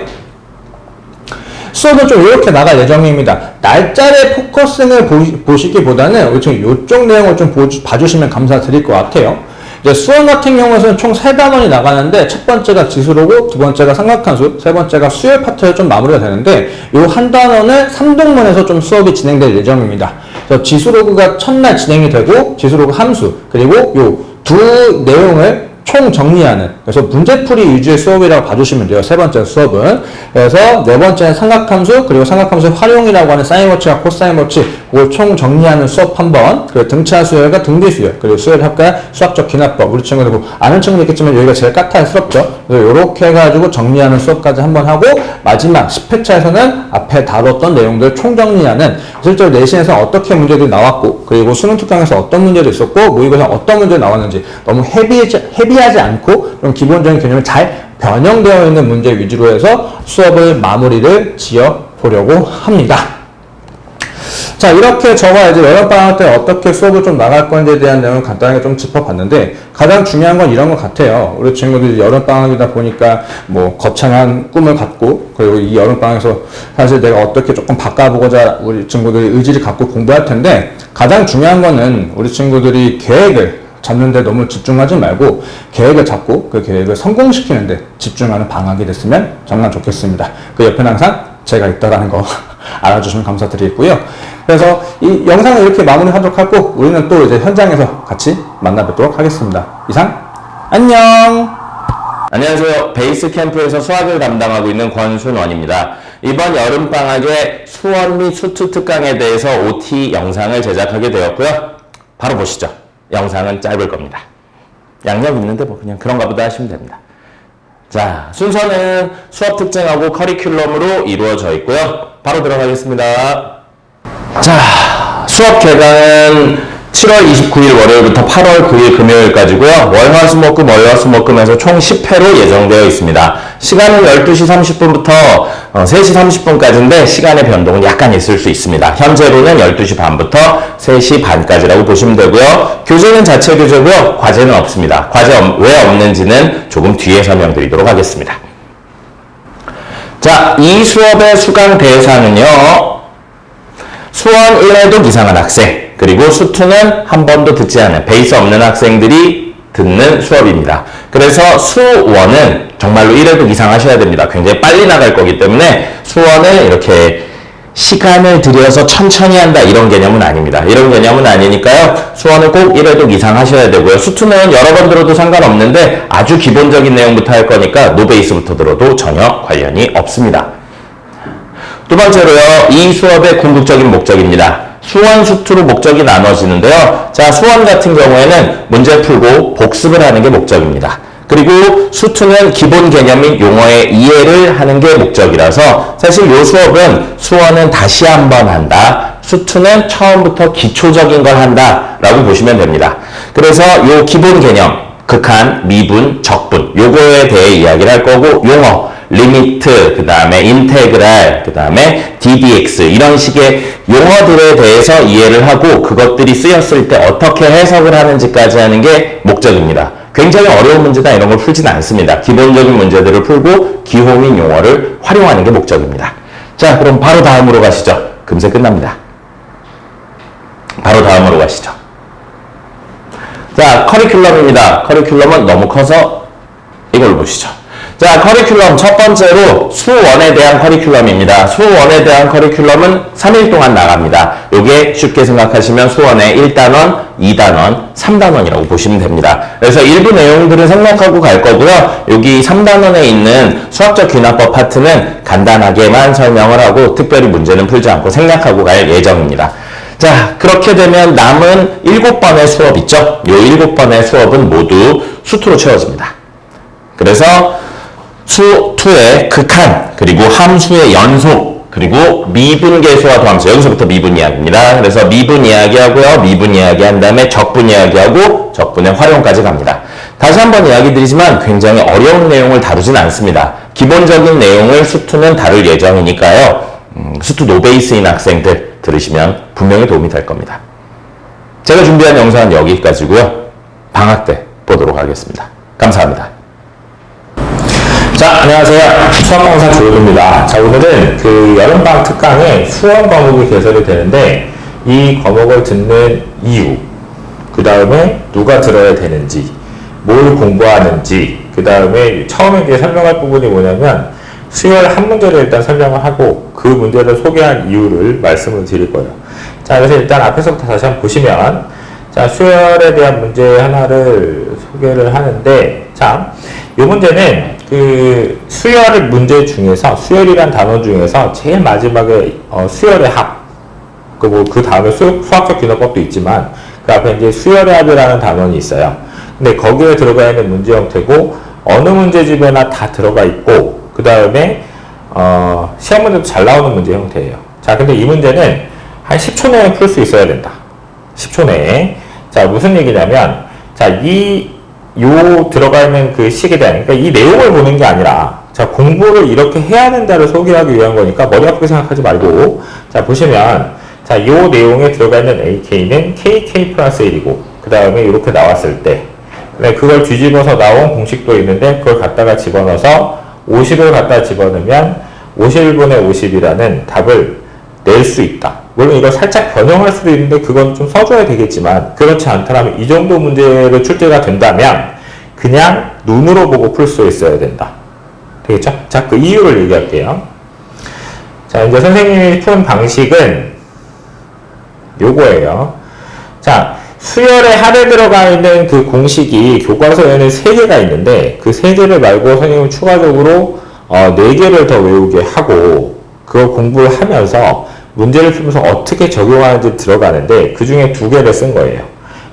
수업은 좀 이렇게 나갈 예정입니다. 날짜를 포커싱을 보시기보다는 우리 지금 이쪽 내용을 좀 봐주시면 감사드릴 것 같아요. 이제 수원 같은 경우에는 총 3단원이 나가는데 첫 번째가 지수로고, 두 번째가 삼각함수, 세 번째가 수열 파트가 좀 마무리가 되는데 이 한 단원은 3동문에서 좀 수업이 진행될 예정입니다. 그래서 지수로그가 첫날 진행이 되고 지수로그 함수, 그리고 요 두 내용을 총 정리하는, 그래서 문제풀이 위주의 수업이라고 봐주시면 돼요. 세 번째 수업은. 그래서 네 번째는 삼각함수, 그리고 삼각함수의 활용이라고 하는 사인워치와 코사인워치, 그걸 총 정리하는 수업 한 번, 그리고 등차 수열과 등비 수열, 그리고 수열 합과 수학적 기납법, 우리 친구들 뭐 아는 친구도 있겠지만 여기가 제일 까탈스럽죠. 그래서 이렇게 해가지고 정리하는 수업까지 한 번 하고, 마지막 10회차에서는 앞에 다뤘던 내용들 총 정리하는, 실제로 내신에서 어떻게 문제들이 나왔고, 그리고 수능 특강에서 어떤 문제도 있었고, 모의고사 어떤 문제가 나왔는지 너무 헤비하지 않고 좀 기본적인 개념이 잘 변형되어 있는 문제 위주로 해서 수업을 마무리를 지어 보려고 합니다. 자, 이렇게 저와 이제 여름방학 때 어떻게 수업을 좀 나갈 건지에 대한 내용을 간단하게 좀 짚어봤는데, 가장 중요한 건 이런 것 같아요. 우리 친구들이 여름방학이다 보니까 뭐 거창한 꿈을 갖고, 그리고 이 여름방학에서 사실 내가 어떻게 조금 바꿔보고자 우리 친구들이 의지를 갖고 공부할 텐데, 가장 중요한 거는 우리 친구들이 계획을 잡는데 너무 집중하지 말고 계획을 잡고 그 계획을 성공시키는데 집중하는 방학이 됐으면 정말 좋겠습니다. 그 옆에는 항상 제가 있다라는 거 알아주시면 감사드리고요. 그래서 이 영상을 이렇게 마무리하도록 하고 우리는 또 이제 현장에서 같이 만나뵙도록 하겠습니다. 이상 안녕. 안녕하세요. 베이스 캠프에서 수학을 담당하고 있는 권순원입니다. 이번 여름방학에 수원 및 수투 특강에 대해서 OT 영상을 제작하게 되었고요. 바로 보시죠. 영상은 짧을 겁니다. 양념 있는데 뭐 그냥 그런가 보다 하시면 됩니다. 자, 순서는 수업 특징하고 커리큘럼으로 이루어져 있고요. 바로 들어가겠습니다. 자, 수업 개강은 7월 29일 월요일부터 8월 9일 금요일까지고요. 월화수목금 월화수목금에서 총 10회로 예정되어 있습니다. 시간은 12시 30분부터 3시 30분까지인데 시간의 변동은 약간 있을 수 있습니다. 현재로는 12시 반부터 3시 반까지라고 보시면 되고요. 교재는 자체 교재고요. 과제는 없습니다. 과제 왜 없는지는 조금 뒤에 설명드리도록 하겠습니다. 자, 이 수업의 수강 대상은요. 수원 1회독 이상한 학생, 그리고 수2는 한 번도 듣지 않은 베이스 없는 학생들이 듣는 수업입니다. 그래서 수1은 정말로 1회독 이상 하셔야 됩니다. 굉장히 빨리 나갈 거기 때문에 수원을 이렇게 시간을 들여서 천천히 한다 이런 개념은 아닙니다. 이런 개념은 아니니까요. 수원을 꼭 1회독 이상 하셔야 되고요. 수2는 여러 번 들어도 상관없는데 아주 기본적인 내용부터 할 거니까 노베이스부터 들어도 전혀 관련이 없습니다. 두 번째로요. 이 수업의 궁극적인 목적입니다. 수원, 수2로 목적이 나눠지는데요. 자, 수원 같은 경우에는 문제 풀고 복습을 하는 게 목적입니다. 그리고 수2는 기본 개념인 용어의 이해를 하는 게 목적이라서 사실 이 수업은 수원은 다시 한번 한다. 수2는 처음부터 기초적인 걸 한다 라고 보시면 됩니다. 그래서 요 기본 개념, 극한, 미분, 적분 요거에 대해 이야기를 할 거고 용어, 리미트, 그 다음에 인테그랄, 그 다음에 ddx 이런 식의 용어들에 대해서 이해를 하고 그것들이 쓰였을 때 어떻게 해석을 하는지까지 하는 게 목적입니다. 굉장히 어려운 문제나 이런 걸 풀지는 않습니다. 기본적인 문제들을 풀고 기호민 용어를 활용하는 게 목적입니다. 자, 그럼 바로 다음으로 가시죠. 금세 끝납니다. 바로 다음으로 가시죠. 자, 커리큘럼입니다. 커리큘럼은 너무 커서 이걸 보시죠. 자, 커리큘럼 첫 번째로 수1에 대한 커리큘럼입니다. 수1에 대한 커리큘럼은 3일 동안 나갑니다. 요게 쉽게 생각하시면 수1의 1단원, 2단원, 3단원이라고 보시면 됩니다. 그래서 일부 내용들은 생략하고 갈 거고요. 여기 3단원에 있는 수학적 귀납법 파트는 간단하게만 설명을 하고 특별히 문제는 풀지 않고 생략하고 갈 예정입니다. 자, 그렇게 되면 남은 7번의 수업 있죠? 요 7번의 수업은 모두 수2로 채워집니다. 그래서 수2의 극한, 그리고 함수의 연속, 그리고 미분계수와 더함수, 여기서부터 미분 이야기입니다. 그래서 미분 이야기하고요. 미분 이야기한 다음에 적분 이야기하고 적분의 활용까지 갑니다. 다시 한번 이야기 드리지만 굉장히 어려운 내용을 다루진 않습니다. 기본적인 내용을 수2는 다룰 예정이니까요. 수2 노베이스인 학생들 들으시면 분명히 도움이 될 겁니다. 제가 준비한 영상은 여기까지고요. 방학 때 보도록 하겠습니다. 감사합니다. 자, 안녕하세요. 수학강사 조효도입니다. 자, 오늘은 그 여름방학 특강에 수원 과목이 개설이 되는데 이 과목을 듣는 이유, 그 다음에 누가 들어야 되는지, 뭘 공부하는지, 그 다음에 처음에 이제 설명할 부분이 뭐냐면 수열 한 문제를 일단 설명을 하고 그 문제를 소개한 이유를 말씀을 드릴 거예요. 자, 그래서 일단 앞에서부터 다시 한번 보시면 자, 수열에 대한 문제 하나를 소개를 하는데 자, 이 문제는 그 수열의 문제 중에서 수열이란 단어 중에서 제일 마지막에 수열의 합, 그 다음에 수학적 귀납법도 있지만 그 앞에 이제 수열의 합이라는 단원이 있어요. 근데 거기에 들어가 있는 문제 형태고 어느 문제집에나 다 들어가 있고 그 다음에 시험 문제도 잘 나오는 문제 형태예요. 자, 근데 이 문제는 한 10초 내에 풀 수 있어야 된다. 10초 내에. 자, 무슨 얘기냐면 자, 들어가 있는 그 식에 대한, 그러니까 이 내용을 보는 게 아니라, 자, 공부를 이렇게 해야 된다를 소개하기 위한 거니까 머리 아프게 생각하지 말고, 자, 보시면, 자, 요 내용에 들어가 있는 AK는 KK 플러스 1이고, 그 다음에 이렇게 나왔을 때, 그걸 뒤집어서 나온 공식도 있는데, 그걸 갖다가 집어넣어서 50을 갖다 집어넣으면 51분의 50이라는 답을 낼 수 있다. 물론 이걸 살짝 변형할 수도 있는데 그건 좀 써줘야 되겠지만 그렇지 않다면 이 정도 문제로 출제가 된다면 그냥 눈으로 보고 풀 수 있어야 된다. 되겠죠? 자, 그 이유를 얘기할게요. 자, 이제 선생님이 푸는 방식은 요거예요. 자, 수열의 합에 들어가 있는 그 공식이 교과서에는 3개가 있는데 그 3개를 말고 선생님은 추가적으로 4개를 더 외우게 하고 그걸 공부를 하면서 문제를 풀면서 어떻게 적용하는지 들어가는데 그 중에 2개를 쓴 거예요.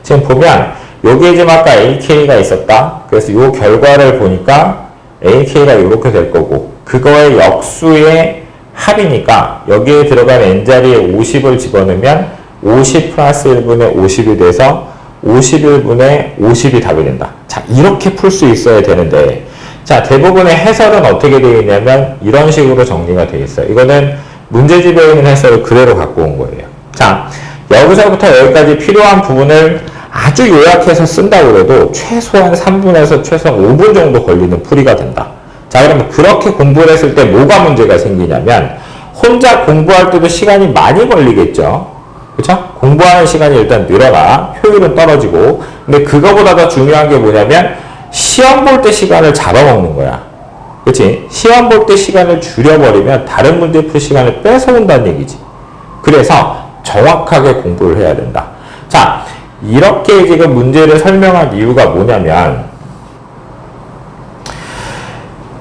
지금 보면 여기에 지금 아까 AK가 있었다. 그래서 이 결과를 보니까 AK가 이렇게 될 거고, 그거의 역수의 합이니까 여기에 들어간 n자리에 50을 집어넣으면 50 플러스 1분의 50이 돼서 51분의 50이 답이 된다. 자, 이렇게 풀 수 있어야 되는데, 자, 대부분의 해설은 어떻게 되어 있냐면 이런 식으로 정리가 되어 있어요. 이거는 문제집에 있는 해설을 그대로 갖고 온 거예요. 자, 여기서부터 여기까지 필요한 부분을 아주 요약해서 쓴다고 해도 최소한 3분에서 최소한 5분 정도 걸리는 풀이가 된다. 자, 그러면 그렇게 공부를 했을 때 뭐가 문제가 생기냐면 혼자 공부할 때도 시간이 많이 걸리겠죠. 그렇죠? 공부하는 시간이 일단 늘어나 효율은 떨어지고, 근데 그거보다 더 중요한 게 뭐냐면 시험 볼 때 시간을 잡아먹는 거야. 그렇지? 시험 볼 때 시간을 줄여버리면 다른 문제 풀 시간을 뺏어온다는 얘기지. 그래서 정확하게 공부를 해야 된다. 자, 이렇게 지금 문제를 설명한 이유가 뭐냐면,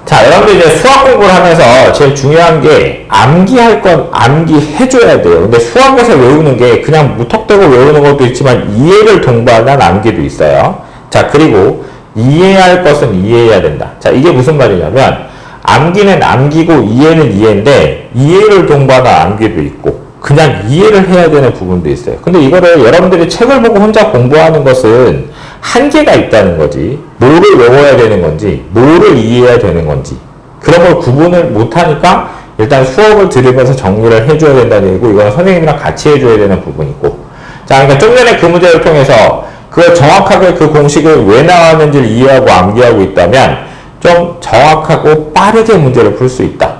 자, 여러분들 이제 수학 공부를 하면서 제일 중요한 게 암기할 건 암기해줘야 돼요. 근데 수학에서 외우는 게 그냥 무턱대고 외우는 것도 있지만 이해를 동반한 암기도 있어요. 자, 그리고 이해할 것은 이해해야 된다. 자, 이게 무슨 말이냐면 암기는 암기고 이해는 이해인데 이해를 동반한 암기도 있고 그냥 이해를 해야 되는 부분도 있어요. 근데 이거를 여러분들이 책을 보고 혼자 공부하는 것은 한계가 있다는 거지. 뭐를 외워야 되는 건지, 뭐를 이해해야 되는 건지 그런 걸 구분을 못하니까 일단 수업을 들으면서 정리를 해줘야 된다는 얘기고, 이건 선생님이랑 같이 해줘야 되는 부분이고. 자, 그러니까 좀 전에 그 문제를 통해서 그걸 정확하게 그 공식을 왜 나왔는지를 이해하고 암기하고 있다면 좀 정확하고 빠르게 문제를 풀 수 있다.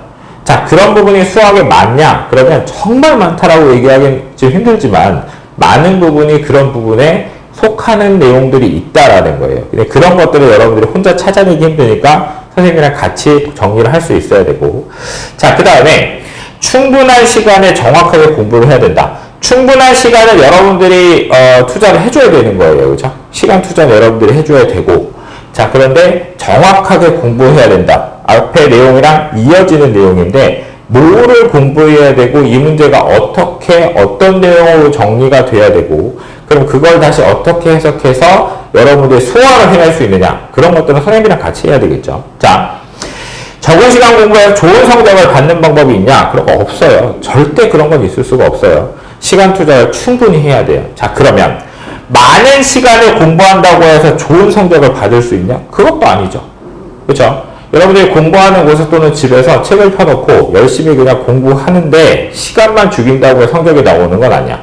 자, 그런 부분이 수학에 많냐? 그러면 정말 많다라고 얘기하기는 좀 힘들지만 많은 부분이 그런 부분에 속하는 내용들이 있다라는 거예요. 근데 그런 것들을 여러분들이 혼자 찾아내기 힘드니까 선생님이랑 같이 정리를 할 수 있어야 되고. 자, 그 다음에 충분한 시간에 정확하게 공부를 해야 된다. 충분한 시간을 여러분들이 투자를 해줘야 되는 거예요. 그죠? 시간 투자는 여러분들이 해줘야 되고. 자, 그런데 정확하게 공부해야 된다. 앞에 내용이랑 이어지는 내용인데 뭐를 공부해야 되고 이 문제가 어떻게 어떤 내용으로 정리가 돼야 되고 그럼 그걸 다시 어떻게 해석해서 여러분들이 소화를 해낼 수 있느냐, 그런 것들은 선생님이랑 같이 해야 되겠죠. 자, 적은 시간 공부해서 좋은 성적을 받는 방법이 있냐? 그런 거 없어요. 절대 그런 건 있을 수가 없어요. 시간 투자를 충분히 해야 돼요. 자, 그러면 많은 시간을 공부한다고 해서 좋은 성적을 받을 수 있냐? 그것도 아니죠. 그렇죠? 여러분들이 공부하는 곳에 또는 집에서 책을 펴놓고 열심히 그냥 공부하는데 시간만 죽인다고 해서 성적이 나오는 건 아니야.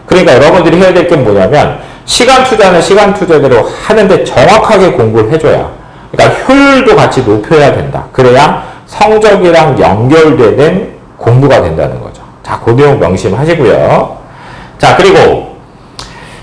그러니까 여러분들이 해야 될 게 뭐냐면 시간 투자는 시간 투자대로 하는데 정확하게 공부를 해줘야, 그러니까 효율도 같이 높여야 된다. 그래야 성적이랑 연결되는 공부가 된다는 거죠. 자, 그 내용 명심하시고요. 자, 그리고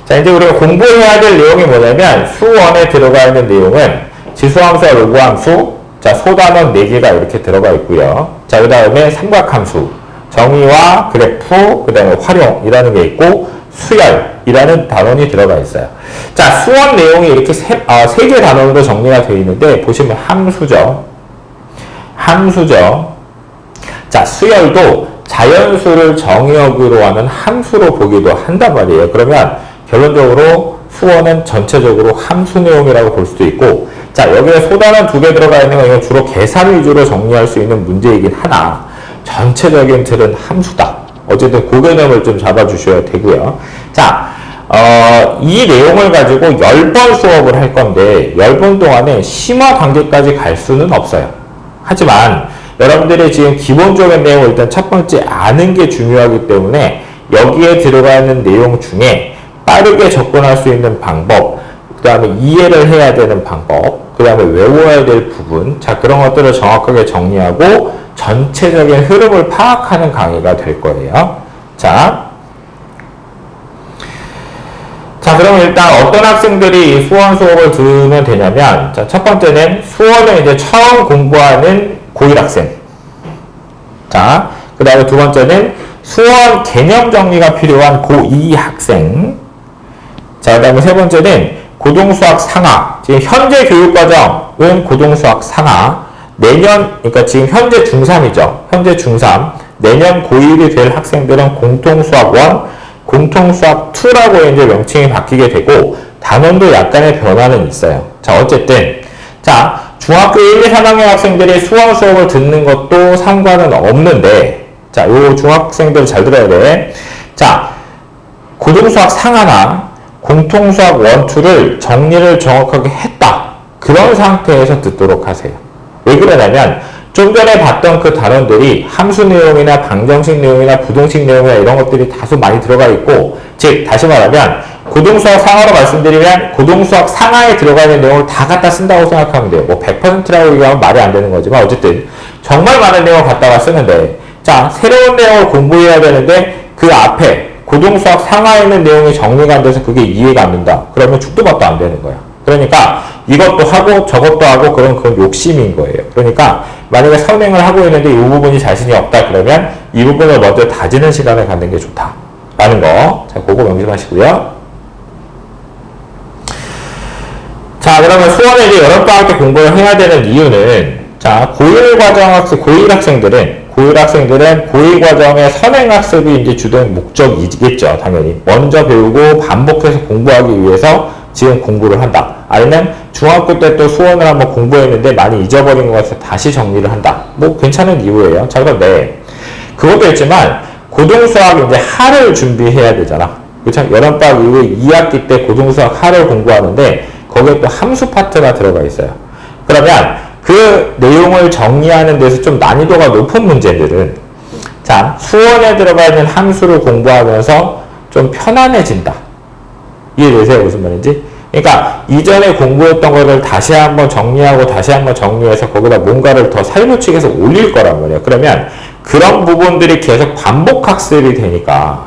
자, 이제 우리가 공부해야 될 내용이 뭐냐면 수원에 들어가 있는 내용은 지수함수와 로그함수, 자, 소단원 4개가 이렇게 들어가 있고요. 자, 그 다음에 삼각함수, 정의와 그래프, 그 다음에 활용이라는 게 있고 수열이라는 단원이 들어가 있어요. 자, 수원 내용이 이렇게 세 개 단원으로 정리가 되어 있는데 보시면 함수죠. 함수죠. 자, 수열도 자연수를 정의역으로 하는 함수로 보기도 한단 말이에요. 그러면 결론적으로 수원은 전체적으로 함수 내용이라고 볼 수도 있고, 자, 여기에 소단원 2개 들어가 있는 건 이건 주로 계산 위주로 정리할 수 있는 문제이긴 하나 전체적인 틀은 함수다. 어쨌든 그 개념을 좀 잡아주셔야 되고요. 자, 이 내용을 가지고 10번 수업을 할 건데 10번 동안에 심화 단계까지 갈 수는 없어요. 하지만 여러분들이 지금 기본적인 내용을 일단 첫 번째 아는 게 중요하기 때문에 여기에 들어가 있는 내용 중에 빠르게 접근할 수 있는 방법, 그 다음에 이해를 해야 되는 방법, 그 다음에 외워야 될 부분, 자, 그런 것들을 정확하게 정리하고 전체적인 흐름을 파악하는 강의가 될 거예요. 자, 그럼 일단 어떤 학생들이 이 수원 수업을 들으면 되냐면, 자, 첫 번째는 수원을 이제 처음 공부하는 고1 학생. 자, 그 다음에 두 번째는 수원 개념 정리가 필요한 고2 학생. 자, 그 다음에 세 번째는 고등수학 상하. 지금 현재 교육과정은 고등수학 상하. 내년, 그러니까 지금 현재 중3이죠. 현재 중3. 내년 고1이 될 학생들은 공통수학1, 공통수학2라고 이제 명칭이 바뀌게 되고, 단원도 약간의 변화는 있어요. 자, 어쨌든. 자, 중학교 1, 2, 3학년 학생들이 수원 수업을 듣는 것도 상관은 없는데, 자, 요 중학생들 잘 들어야 돼. 자, 고등수학 상하나 공통수학 원투를 정리를 정확하게 했다. 그런 상태에서 듣도록 하세요. 왜 그러냐면, 좀 전에 봤던 그 단원들이 함수 내용이나 방정식 내용이나 부등식 내용이나 이런 것들이 다소 많이 들어가 있고, 즉, 다시 말하면, 고등수학 상하로 말씀드리면, 고등수학 상하에 들어가 있는 내용을 다 갖다 쓴다고 생각하면 돼요. 뭐 100%라고 얘기하면 말이 안 되는 거지만, 어쨌든, 정말 많은 내용을 갖다가 쓰는데, 자, 새로운 내용을 공부해야 되는데, 그 앞에 고등수학 상하에 있는 내용이 정리가 안 돼서 그게 이해가 안 된다. 그러면 죽도 밥도 안 되는 거야. 그러니까 이것도 하고 저것도 하고 그런 욕심인 거예요. 그러니까 만약에 선행을 하고 있는데 이 부분이 자신이 없다 그러면 이 부분을 먼저 다지는 시간을 갖는 게 좋다. 라는 거. 자, 그거 명심하시고요. 자, 그러면 수원에 이제 여름방학 때 공부를 해야 되는 이유는, 자, 고1 학생들은 고1 과정의 선행학습이 이제 주된 목적이겠죠, 당연히. 먼저 배우고 반복해서 공부하기 위해서 지금 공부를 한다. 아니면 중학교 때 또 수원을 한번 공부했는데 많이 잊어버린 것 같아서 다시 정리를 한다. 뭐 괜찮은 이유예요. 자, 그런데 그것도 있지만 고등수학 이제 하를 준비해야 되잖아. 그렇죠? 여름방학 이후에 2학기 때 고등수학 하를 공부하는데 거기에 또 함수 파트가 들어가 있어요. 그러면 그 내용을 정리하는 데서 좀 난이도가 높은 문제들은, 자, 수원에 들어가 있는 함수를 공부하면서 좀 편안해진다. 이해되세요? 무슨 말인지? 그러니까 이전에 공부했던 것을 다시 한번 정리하고 다시 한번 정리해서 거기다 뭔가를 더 살붙이게 해서 올릴 거란 말이에요. 그러면 그런 부분들이 계속 반복 학습이 되니까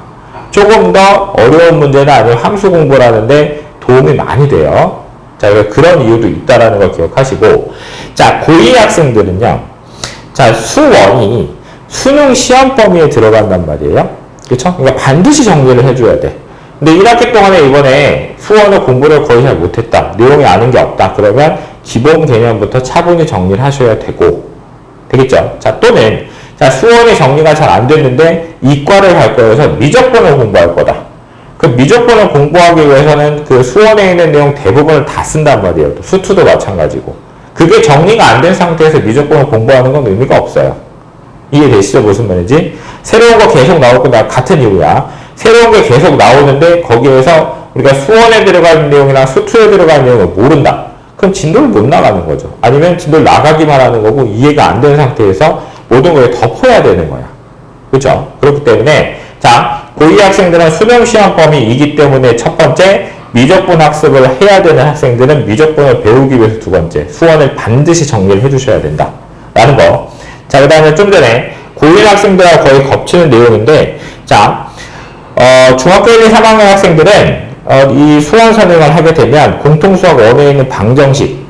조금 더 어려운 문제나 아니면 함수 공부를 하는데 도움이 많이 돼요. 자, 그런 이유도 있다라는 걸 기억하시고, 자, 고2 학생들은요, 자, 수원이 수능 시험 범위에 들어간단 말이에요. 그쵸? 그러니까 반드시 정리를 해줘야 돼. 근데 1학기 동안에 이번에 수원을 공부를 거의 잘 못했다. 내용이 아는 게 없다. 그러면 기본 개념부터 차분히 정리를 하셔야 되겠죠? 자, 또는, 자, 수원이 정리가 잘 안 됐는데 이과를 갈 거여서 미적분을 공부할 거다. 그 미적분을 공부하기 위해서는 그 수원에 있는 내용 대부분을 다 쓴단 말이에요. 수투도 마찬가지고. 그게 정리가 안 된 상태에서 미적분을 공부하는 건 의미가 없어요. 이해되시죠? 무슨 말인지? 새로운 거 계속 나올 거다. 같은 이유야. 새로운 게 계속 나오는데 거기에서 우리가 수원에 들어가는 내용이나 수투에 들어가는 내용을 모른다. 그럼 진도를 못 나가는 거죠. 아니면 진도를 나가기만 하는 거고 이해가 안 된 상태에서 모든 걸 덮어야 되는 거야. 그렇죠? 그렇기 때문에, 자, 고2 학생들은 수능 시험 범위이기 때문에 첫 번째, 미적분 학습을 해야 되는 학생들은 미적분을 배우기 위해서 두 번째, 수원을 반드시 정리를 해주셔야 된다. 라는 거. 자, 그 다음에 좀 전에 고1 학생들하고 거의 겹치는 내용인데, 자, 중학교 1, 2, 3학년 학생들은 이 수원 선행을 하게 되면 공통수학 1에 있는 방정식,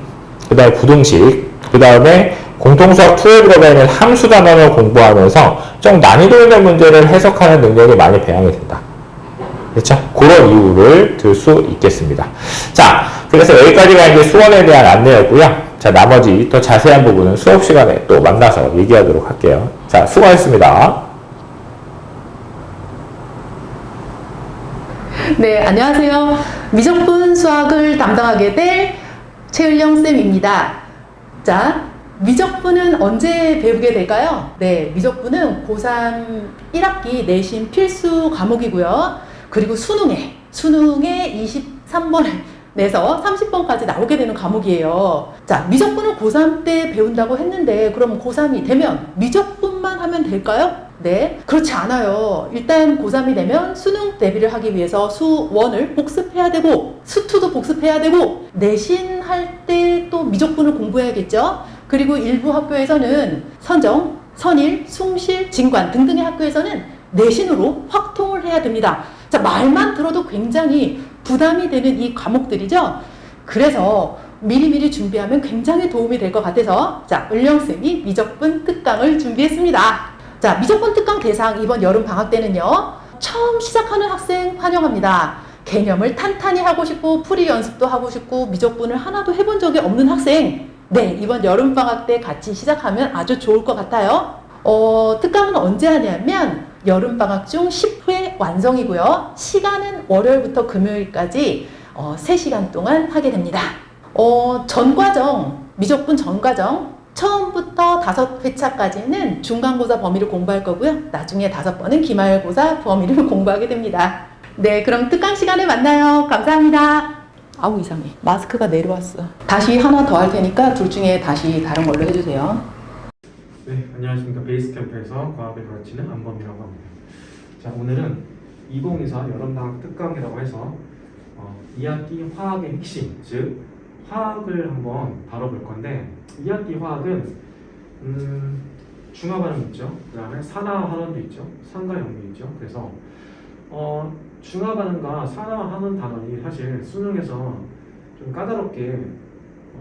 그 다음에 부등식, 그 다음에 공통수학 2에 들어가 있는 함수 단원을 공부하면서 좀 난이도 있는 문제를 해석하는 능력이 많이 배양이 된다. 그렇죠? 그런 이유를 들 수 있겠습니다. 자, 그래서 여기까지가 이제 수원에 대한 안내였고요. 자, 나머지 더 자세한 부분은 수업 시간에 또 만나서 얘기하도록 할게요. 자, 수고하셨습니다. 네, 안녕하세요. 미적분 수학을 담당하게 될 최을령 쌤입니다. 자, 미적분은 언제 배우게 될까요? 네, 미적분은 고3 1학기 내신 필수 과목이고요. 그리고 수능에 23번을 내서 30번까지 나오게 되는 과목이에요. 자, 미적분을 고3 때 배운다고 했는데 그럼 고3이 되면 미적분만 하면 될까요? 네, 그렇지 않아요. 일단 고3이 되면 수능 대비를 하기 위해서 수1을 복습해야 되고 수투도 복습해야 되고 내신할 때 또 미적분을 공부해야겠죠. 그리고 일부 학교에서는 선정, 선일, 숭실, 진관 등등의 학교에서는 내신으로 확통을 해야 됩니다. 자, 말만 들어도 굉장히 부담이 되는 이 과목들이죠. 그래서 미리미리 준비하면 굉장히 도움이 될 것 같아서, 자, 을령쌤이 미적분 특강을 준비했습니다. 자, 미적분 특강 대상 이번 여름 방학 때는요, 처음 시작하는 학생 환영합니다. 개념을 탄탄히 하고 싶고 풀이 연습도 하고 싶고 미적분을 하나도 해본 적이 없는 학생, 네, 이번 여름 방학 때 같이 시작하면 아주 좋을 것 같아요. 특강은 언제 하냐면 여름 방학 중 10회 완성이고요. 시간은 월요일부터 금요일까지 3시간 동안 하게 됩니다. 전 과정 미적분 전 과정 처음부터 5회차까지는 중간고사 범위를 공부할 거고요. 나중에 5번은 기말고사 범위를 공부하게 됩니다. 네, 그럼 특강 시간에 만나요. 감사합니다. 아우 이상해. 마스크가 내려왔어. 다시 하나 더 할 테니까 둘 중에 다시 다른 걸로 해주세요. 네, 안녕하십니까. 베이스캠프에서 과학을 가르치는 안범이라고 합니다. 자, 오늘은 2024 여름방학 특강이라고 해서 2학기 화학의 핵심, 즉 화학을 한번 다뤄볼 건데 2학기 화학은 중화반응 있죠. 그 다음에 산화환원도 있죠. 산과 염류 있죠. 그래서 중화반응과 산화환원 단원이 사실 수능에서 좀 까다롭게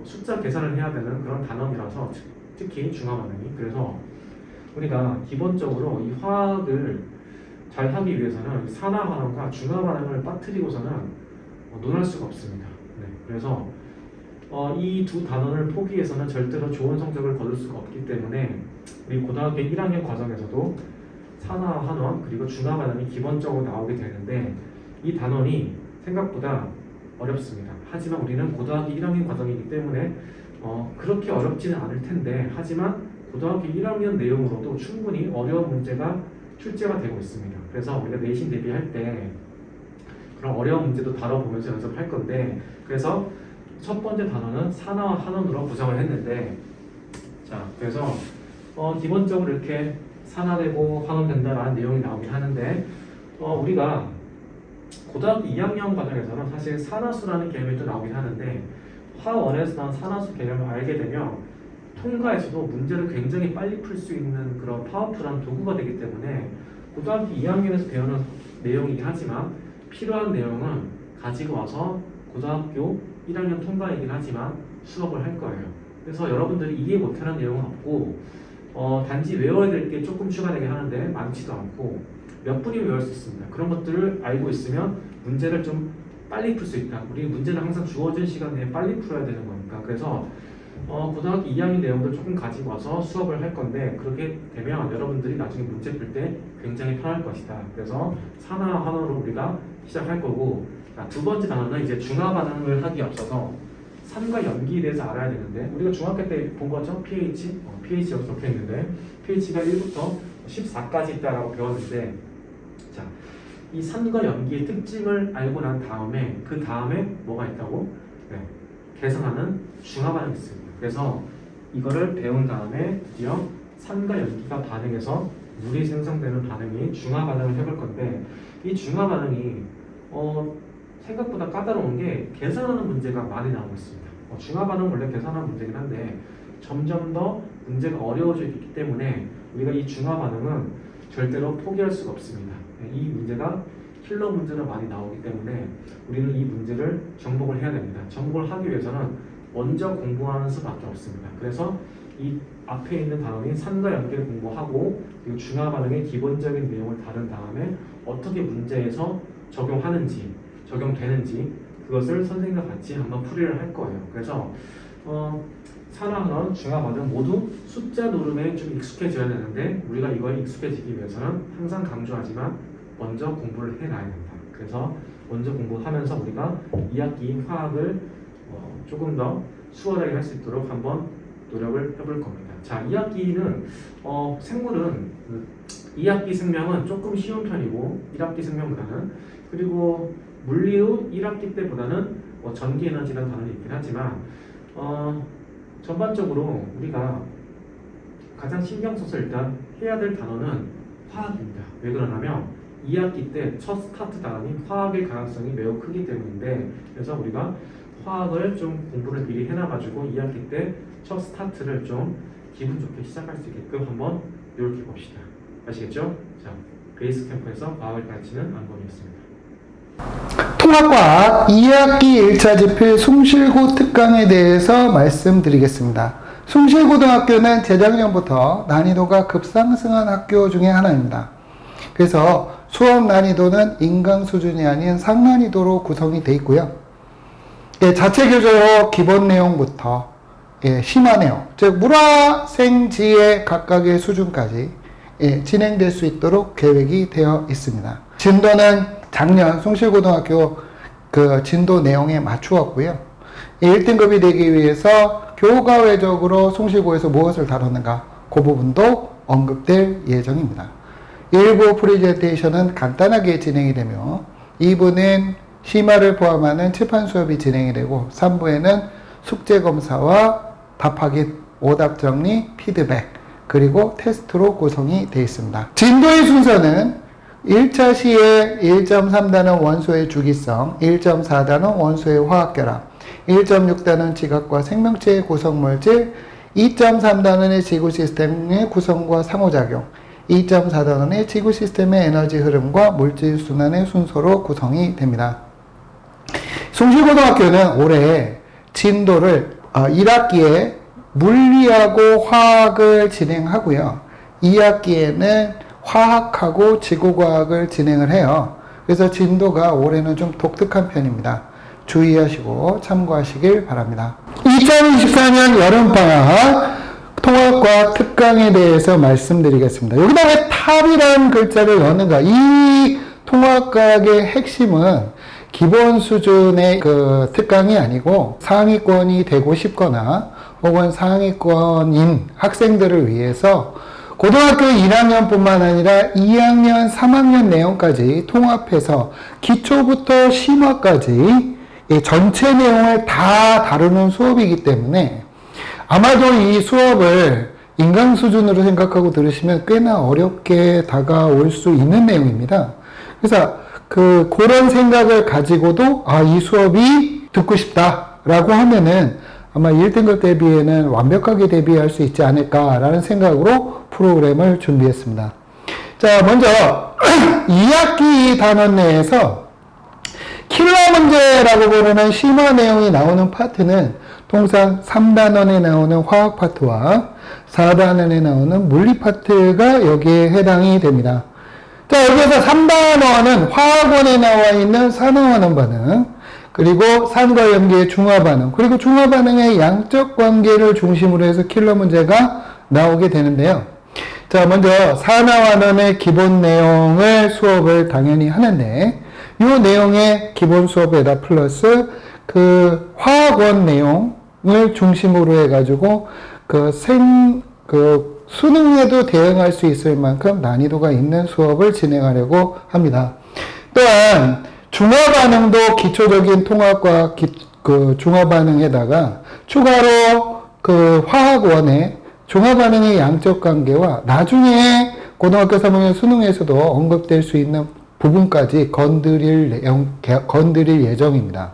숫자 계산을 해야 되는 그런 단원이라서 특히 중화반응이. 그래서 우리가 기본적으로 이 화학을 잘 하기 위해서는 산화반응과 중화반응을 빠뜨리고서는 논할 수가 없습니다. 네, 그래서 이 두 단원을 포기해서는 절대로 좋은 성적을 거둘 수가 없기 때문에 우리 고등학교 1학년 과정에서도 산화환원 그리고 중화반응이 기본적으로 나오게 되는데 이 단원이 생각보다 어렵습니다. 하지만 우리는 고등학교 1학년 과정이기 때문에 그렇게 어렵지는 않을 텐데 하지만 고등학교 1학년 내용으로도 충분히 어려운 문제가 출제가 되고 있습니다. 그래서 우리가 내신 대비할 때 그런 어려운 문제도 다뤄보면서 연습할 건데 그래서 첫 번째 단원은 산화환원으로 구성을 했는데 자 그래서 기본적으로 이렇게 산화되고 환원된다라는 내용이 나오긴 하는데 우리가 고등학교 2학년 과정에서는 사실 산화수라는 개념이 또 나오긴 하는데 화원에서 난 산화수 개념을 알게 되면 통과에서도 문제를 굉장히 빨리 풀 수 있는 그런 파워풀한 도구가 되기 때문에 고등학교 2학년에서 배우는 내용이긴 하지만 필요한 내용은 가지고 와서 고등학교 1학년 통과이긴 하지만 수업을 할 거예요. 그래서 여러분들이 이해 못하는 내용은 없고 단지 외워야 될 게 조금 추가되긴 하는데 많지도 않고 몇 분이면 외울 수 있습니다. 그런 것들을 알고 있으면 문제를 좀 빨리 풀 수 있다. 우리 문제는 항상 주어진 시간 내에 빨리 풀어야 되는 거니까. 그래서 고등학교 2학년 내용도 조금 가지고 와서 수업을 할 건데 그렇게 되면 여러분들이 나중에 문제 풀 때 굉장히 편할 것이다. 그래서 산화환원으로 우리가 시작할 거고 자, 두 번째 단어는 이제 중화반응을 하기 앞서서 산과 염기에 대해서 알아야 되는데 우리가 중학교 때 본 거죠? pH? pH 여기 적혀 있는데 pH가 1부터 14까지 있다라고 배웠는데 자, 이 산과 염기의 특징을 알고 난 다음에 그 다음에 뭐가 있다고? 네, 계산하는 중화반응이 있습니다. 그래서 이거를 배운 다음에 드디어 산과 염기가 반응해서 물이 생성되는 반응이 중화반응을 해볼 건데 이 중화반응이 생각보다 까다로운 게 계산하는 문제가 많이 나오고 있습니다. 중화반응은 원래 계산하는 문제긴 한데 점점 더 문제가 어려워지기 때문에 우리가 이 중화반응은 절대로 포기할 수가 없습니다. 이 문제가 킬러 문제로 많이 나오기 때문에 우리는 이 문제를 정복을 해야 됩니다. 정복을 하기 위해서는 먼저 공부하는 수밖에 없습니다. 그래서 이 앞에 있는 단원인 산과 염기를 공부하고 그리고 중화반응의 기본적인 내용을 다룬 다음에 어떻게 문제에서 적용되는지 그것을 선생님과 같이 한번 풀이를 할 거예요. 그래서 산화환원, 중화반응 모두 숫자 노름에 좀 익숙해져야 되는데 우리가 이거에 익숙해지기 위해서는 항상 강조하지만 먼저 공부를 해놔야 된다. 그래서 먼저 공부하면서 우리가 2학기 화학을 조금 더 수월하게 할 수 있도록 한번 노력을 해볼 겁니다. 자, 2학기는 생물은 2학기 생명은 조금 쉬운 편이고 1학기 생명보다는 그리고 물리도 1학기 때보다는 전기에너지라는 단어는 있긴 하지만 전반적으로 우리가 가장 신경 써서 일단 해야 될 단어는 화학입니다. 왜 그러냐면 2학기 때 첫 스타트 단원인 화학의 가능성이 매우 크기 때문인데 그래서 우리가 화학을 좀 공부를 미리 해놔가지고 2학기 때 첫 스타트를 좀 기분 좋게 시작할 수 있게끔 한번 노력해 봅시다. 아시겠죠? 자, 베이스 캠프에서 과학을 가르치는 안범이었습니다. 통합과학 2학기 1차 지필 숭실고 특강에 대해서 말씀드리겠습니다. 숭실고등학교는 재작년부터 난이도가 급상승한 학교 중에 하나입니다. 그래서 수업 난이도는 인강 수준이 아닌 상난이도로 구성이 되어 있고요. 자체 교재로 기본 내용부터 심화 내용, 즉 물화생지의 각각의 수준까지 진행될 수 있도록 계획이 되어 있습니다. 진도는 작년 숭실고등학교 그 진도 내용에 맞추었고요. 1등급이 되기 위해서 교과외적으로 송실고에서 무엇을 다루는가 그 부분도 언급될 예정입니다. 1부 프레젠테이션은 간단하게 진행이 되며 2부는 심화를 포함하는 칠판 수업이 진행이 되고 3부에는 숙제 검사와 답 확인, 오답 정리, 피드백 그리고 테스트로 구성이 되어 있습니다. 진도의 순서는 1차 시에 1.3단원 원소의 주기성, 1.4단원 원소의 화학결합, 1.6단원 지각과 생명체의 구성물질, 2.3단원의 지구 시스템의 구성과 상호작용, 2.4단원의 지구 시스템의 에너지 흐름과 물질 순환의 순서로 구성이 됩니다. 송실고등학교는 올해 진도를 1학기에 물리하고 화학을 진행하고요. 2학기에는 화학하고 지구과학을 진행을 해요. 그래서 진도가 올해는 좀 독특한 편입니다. 주의하시고 참고하시길 바랍니다. 2024년 여름방학 통합과학 특강에 대해서 말씀드리겠습니다. 여기다 왜 탑이라는 글자를 넣는가? 이 통합과학의 핵심은 기본 수준의 그 특강이 아니고 상위권이 되고 싶거나 혹은 상위권인 학생들을 위해서 고등학교 1학년뿐만 아니라 2학년, 3학년 내용까지 통합해서 기초부터 심화까지 전체 내용을 다 다루는 수업이기 때문에 아마도 이 수업을 인강 수준으로 생각하고 들으시면 꽤나 어렵게 다가올 수 있는 내용입니다. 그래서 그런 생각을 가지고도 이 수업이 듣고 싶다라고 하면은 아마 1등급 대비에는 완벽하게 대비할 수 있지 않을까라는 생각으로 프로그램을 준비했습니다. 자, 먼저 2학기 단원 내에서 킬러 문제라고 부르는 심화 내용이 나오는 파트는 통상 3단원에 나오는 화학 파트와 4단원에 나오는 물리 파트가 여기에 해당이 됩니다. 자, 여기에서 3단원은 화학원에 나와 있는 산화환원 반응, 그리고 산과 염기의 중화 반응, 그리고 중화 반응의 양적 관계를 중심으로 해서 킬러 문제가 나오게 되는데요. 자, 먼저 산화환원의 기본 내용을 수업을 당연히 하는데 이 내용의 기본 수업에다 플러스 그 화학원 내용을 중심으로 해가지고 수능에도 대응할 수 있을 만큼 난이도가 있는 수업을 진행하려고 합니다. 또한 중화 반응도 기초적인 통합과 중화 반응에다가 추가로 그 화학원의 중화 반응의 양적 관계와 나중에 고등학교 3학년 수능에서도 언급될 수 있는 부분까지 건드릴 예정입니다.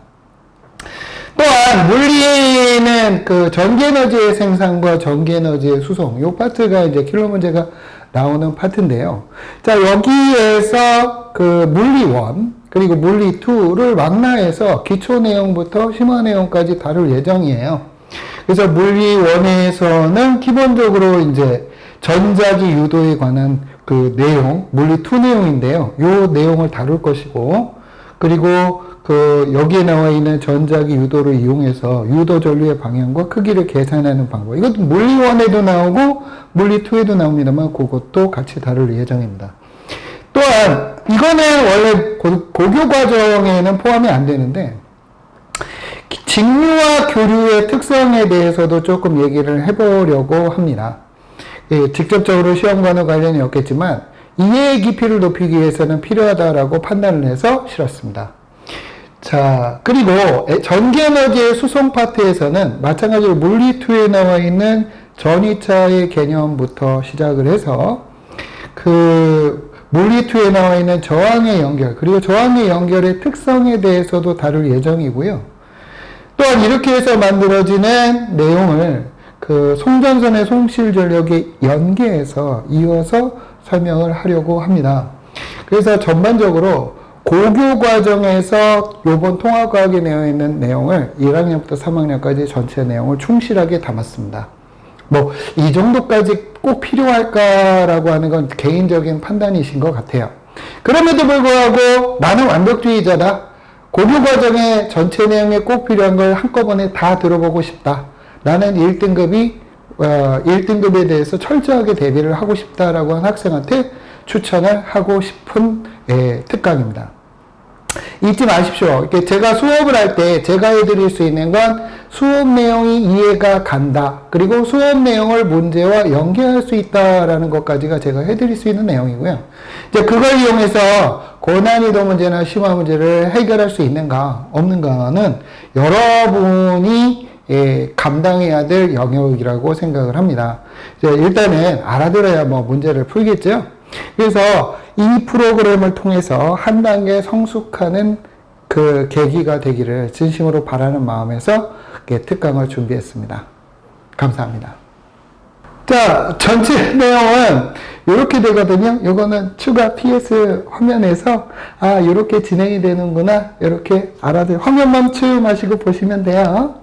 또한 물리는 그 전기에너지의 생산과 전기에너지의 수송, 이 파트가 이제 킬러 문제가 나오는 파트인데요. 자, 여기에서 그 물리1 그리고 물리2를 망라해서 기초 내용부터 심화 내용까지 다룰 예정이에요. 그래서 물리1에서는 기본적으로 이제 전자기 유도에 관한 그 내용, 물리2 내용인데요. 요 내용을 다룰 것이고, 그리고 여기에 나와 있는 전자기 유도를 이용해서 유도 전류의 방향과 크기를 계산하는 방법. 이것도 물리1에도 나오고, 물리2에도 나옵니다만, 그것도 같이 다룰 예정입니다. 또한, 이거는 원래 고교 과정에는 포함이 안 되는데, 직류와 교류의 특성에 대해서도 조금 얘기를 해보려고 합니다. 직접적으로 시험과는 관련이 없겠지만 이해의 깊이를 높이기 위해서는 필요하다라고 판단을 해서 실었습니다. 자, 그리고 전기에너지의 수송 파트에서는 마찬가지로 물리2에 나와 있는 전위차의 개념부터 시작을 해서 물리2에 나와 있는 저항의 연결, 그리고 저항의 연결의 특성에 대해서도 다룰 예정이고요. 또한 이렇게 해서 만들어지는 내용을 송전선의 송실 전력에 연계해서 이어서 설명을 하려고 합니다. 그래서 전반적으로 고교 과정에서 요번 통합과학에 나와 있는 내용을 1학년부터 3학년까지 전체 내용을 충실하게 담았습니다. 이 정도까지 꼭 필요할까라고 하는 건 개인적인 판단이신 것 같아요. 그럼에도 불구하고 나는 완벽주의자다. 고교 과정의 전체 내용에 꼭 필요한 걸 한꺼번에 다 들어보고 싶다. 나는 1등급에 대해서 철저하게 대비를 하고 싶다라고 한 학생한테 추천을 하고 싶은 특강입니다. 잊지 마십시오. 제가 수업을 할 때 제가 해드릴 수 있는 건 수업 내용이 이해가 간다. 그리고 수업 내용을 문제와 연계할 수 있다라는 것까지가 제가 해드릴 수 있는 내용이고요. 이제 그걸 이용해서 고난이도 문제나 심화 문제를 해결할 수 있는가, 없는가는 여러분이 감당해야 될 영역이라고 생각을 합니다. 이제 일단은 알아들어야 뭐 문제를 풀겠죠. 그래서 이 프로그램을 통해서 한 단계 성숙하는 그 계기가 되기를 진심으로 바라는 마음에서 특강을 준비했습니다. 감사합니다. 자, 전체 내용은 이렇게 되거든요. 이거는 추가 PS 화면에서 이렇게 진행이 되는구나, 이렇게 화면 멈춤하시고 보시면 돼요.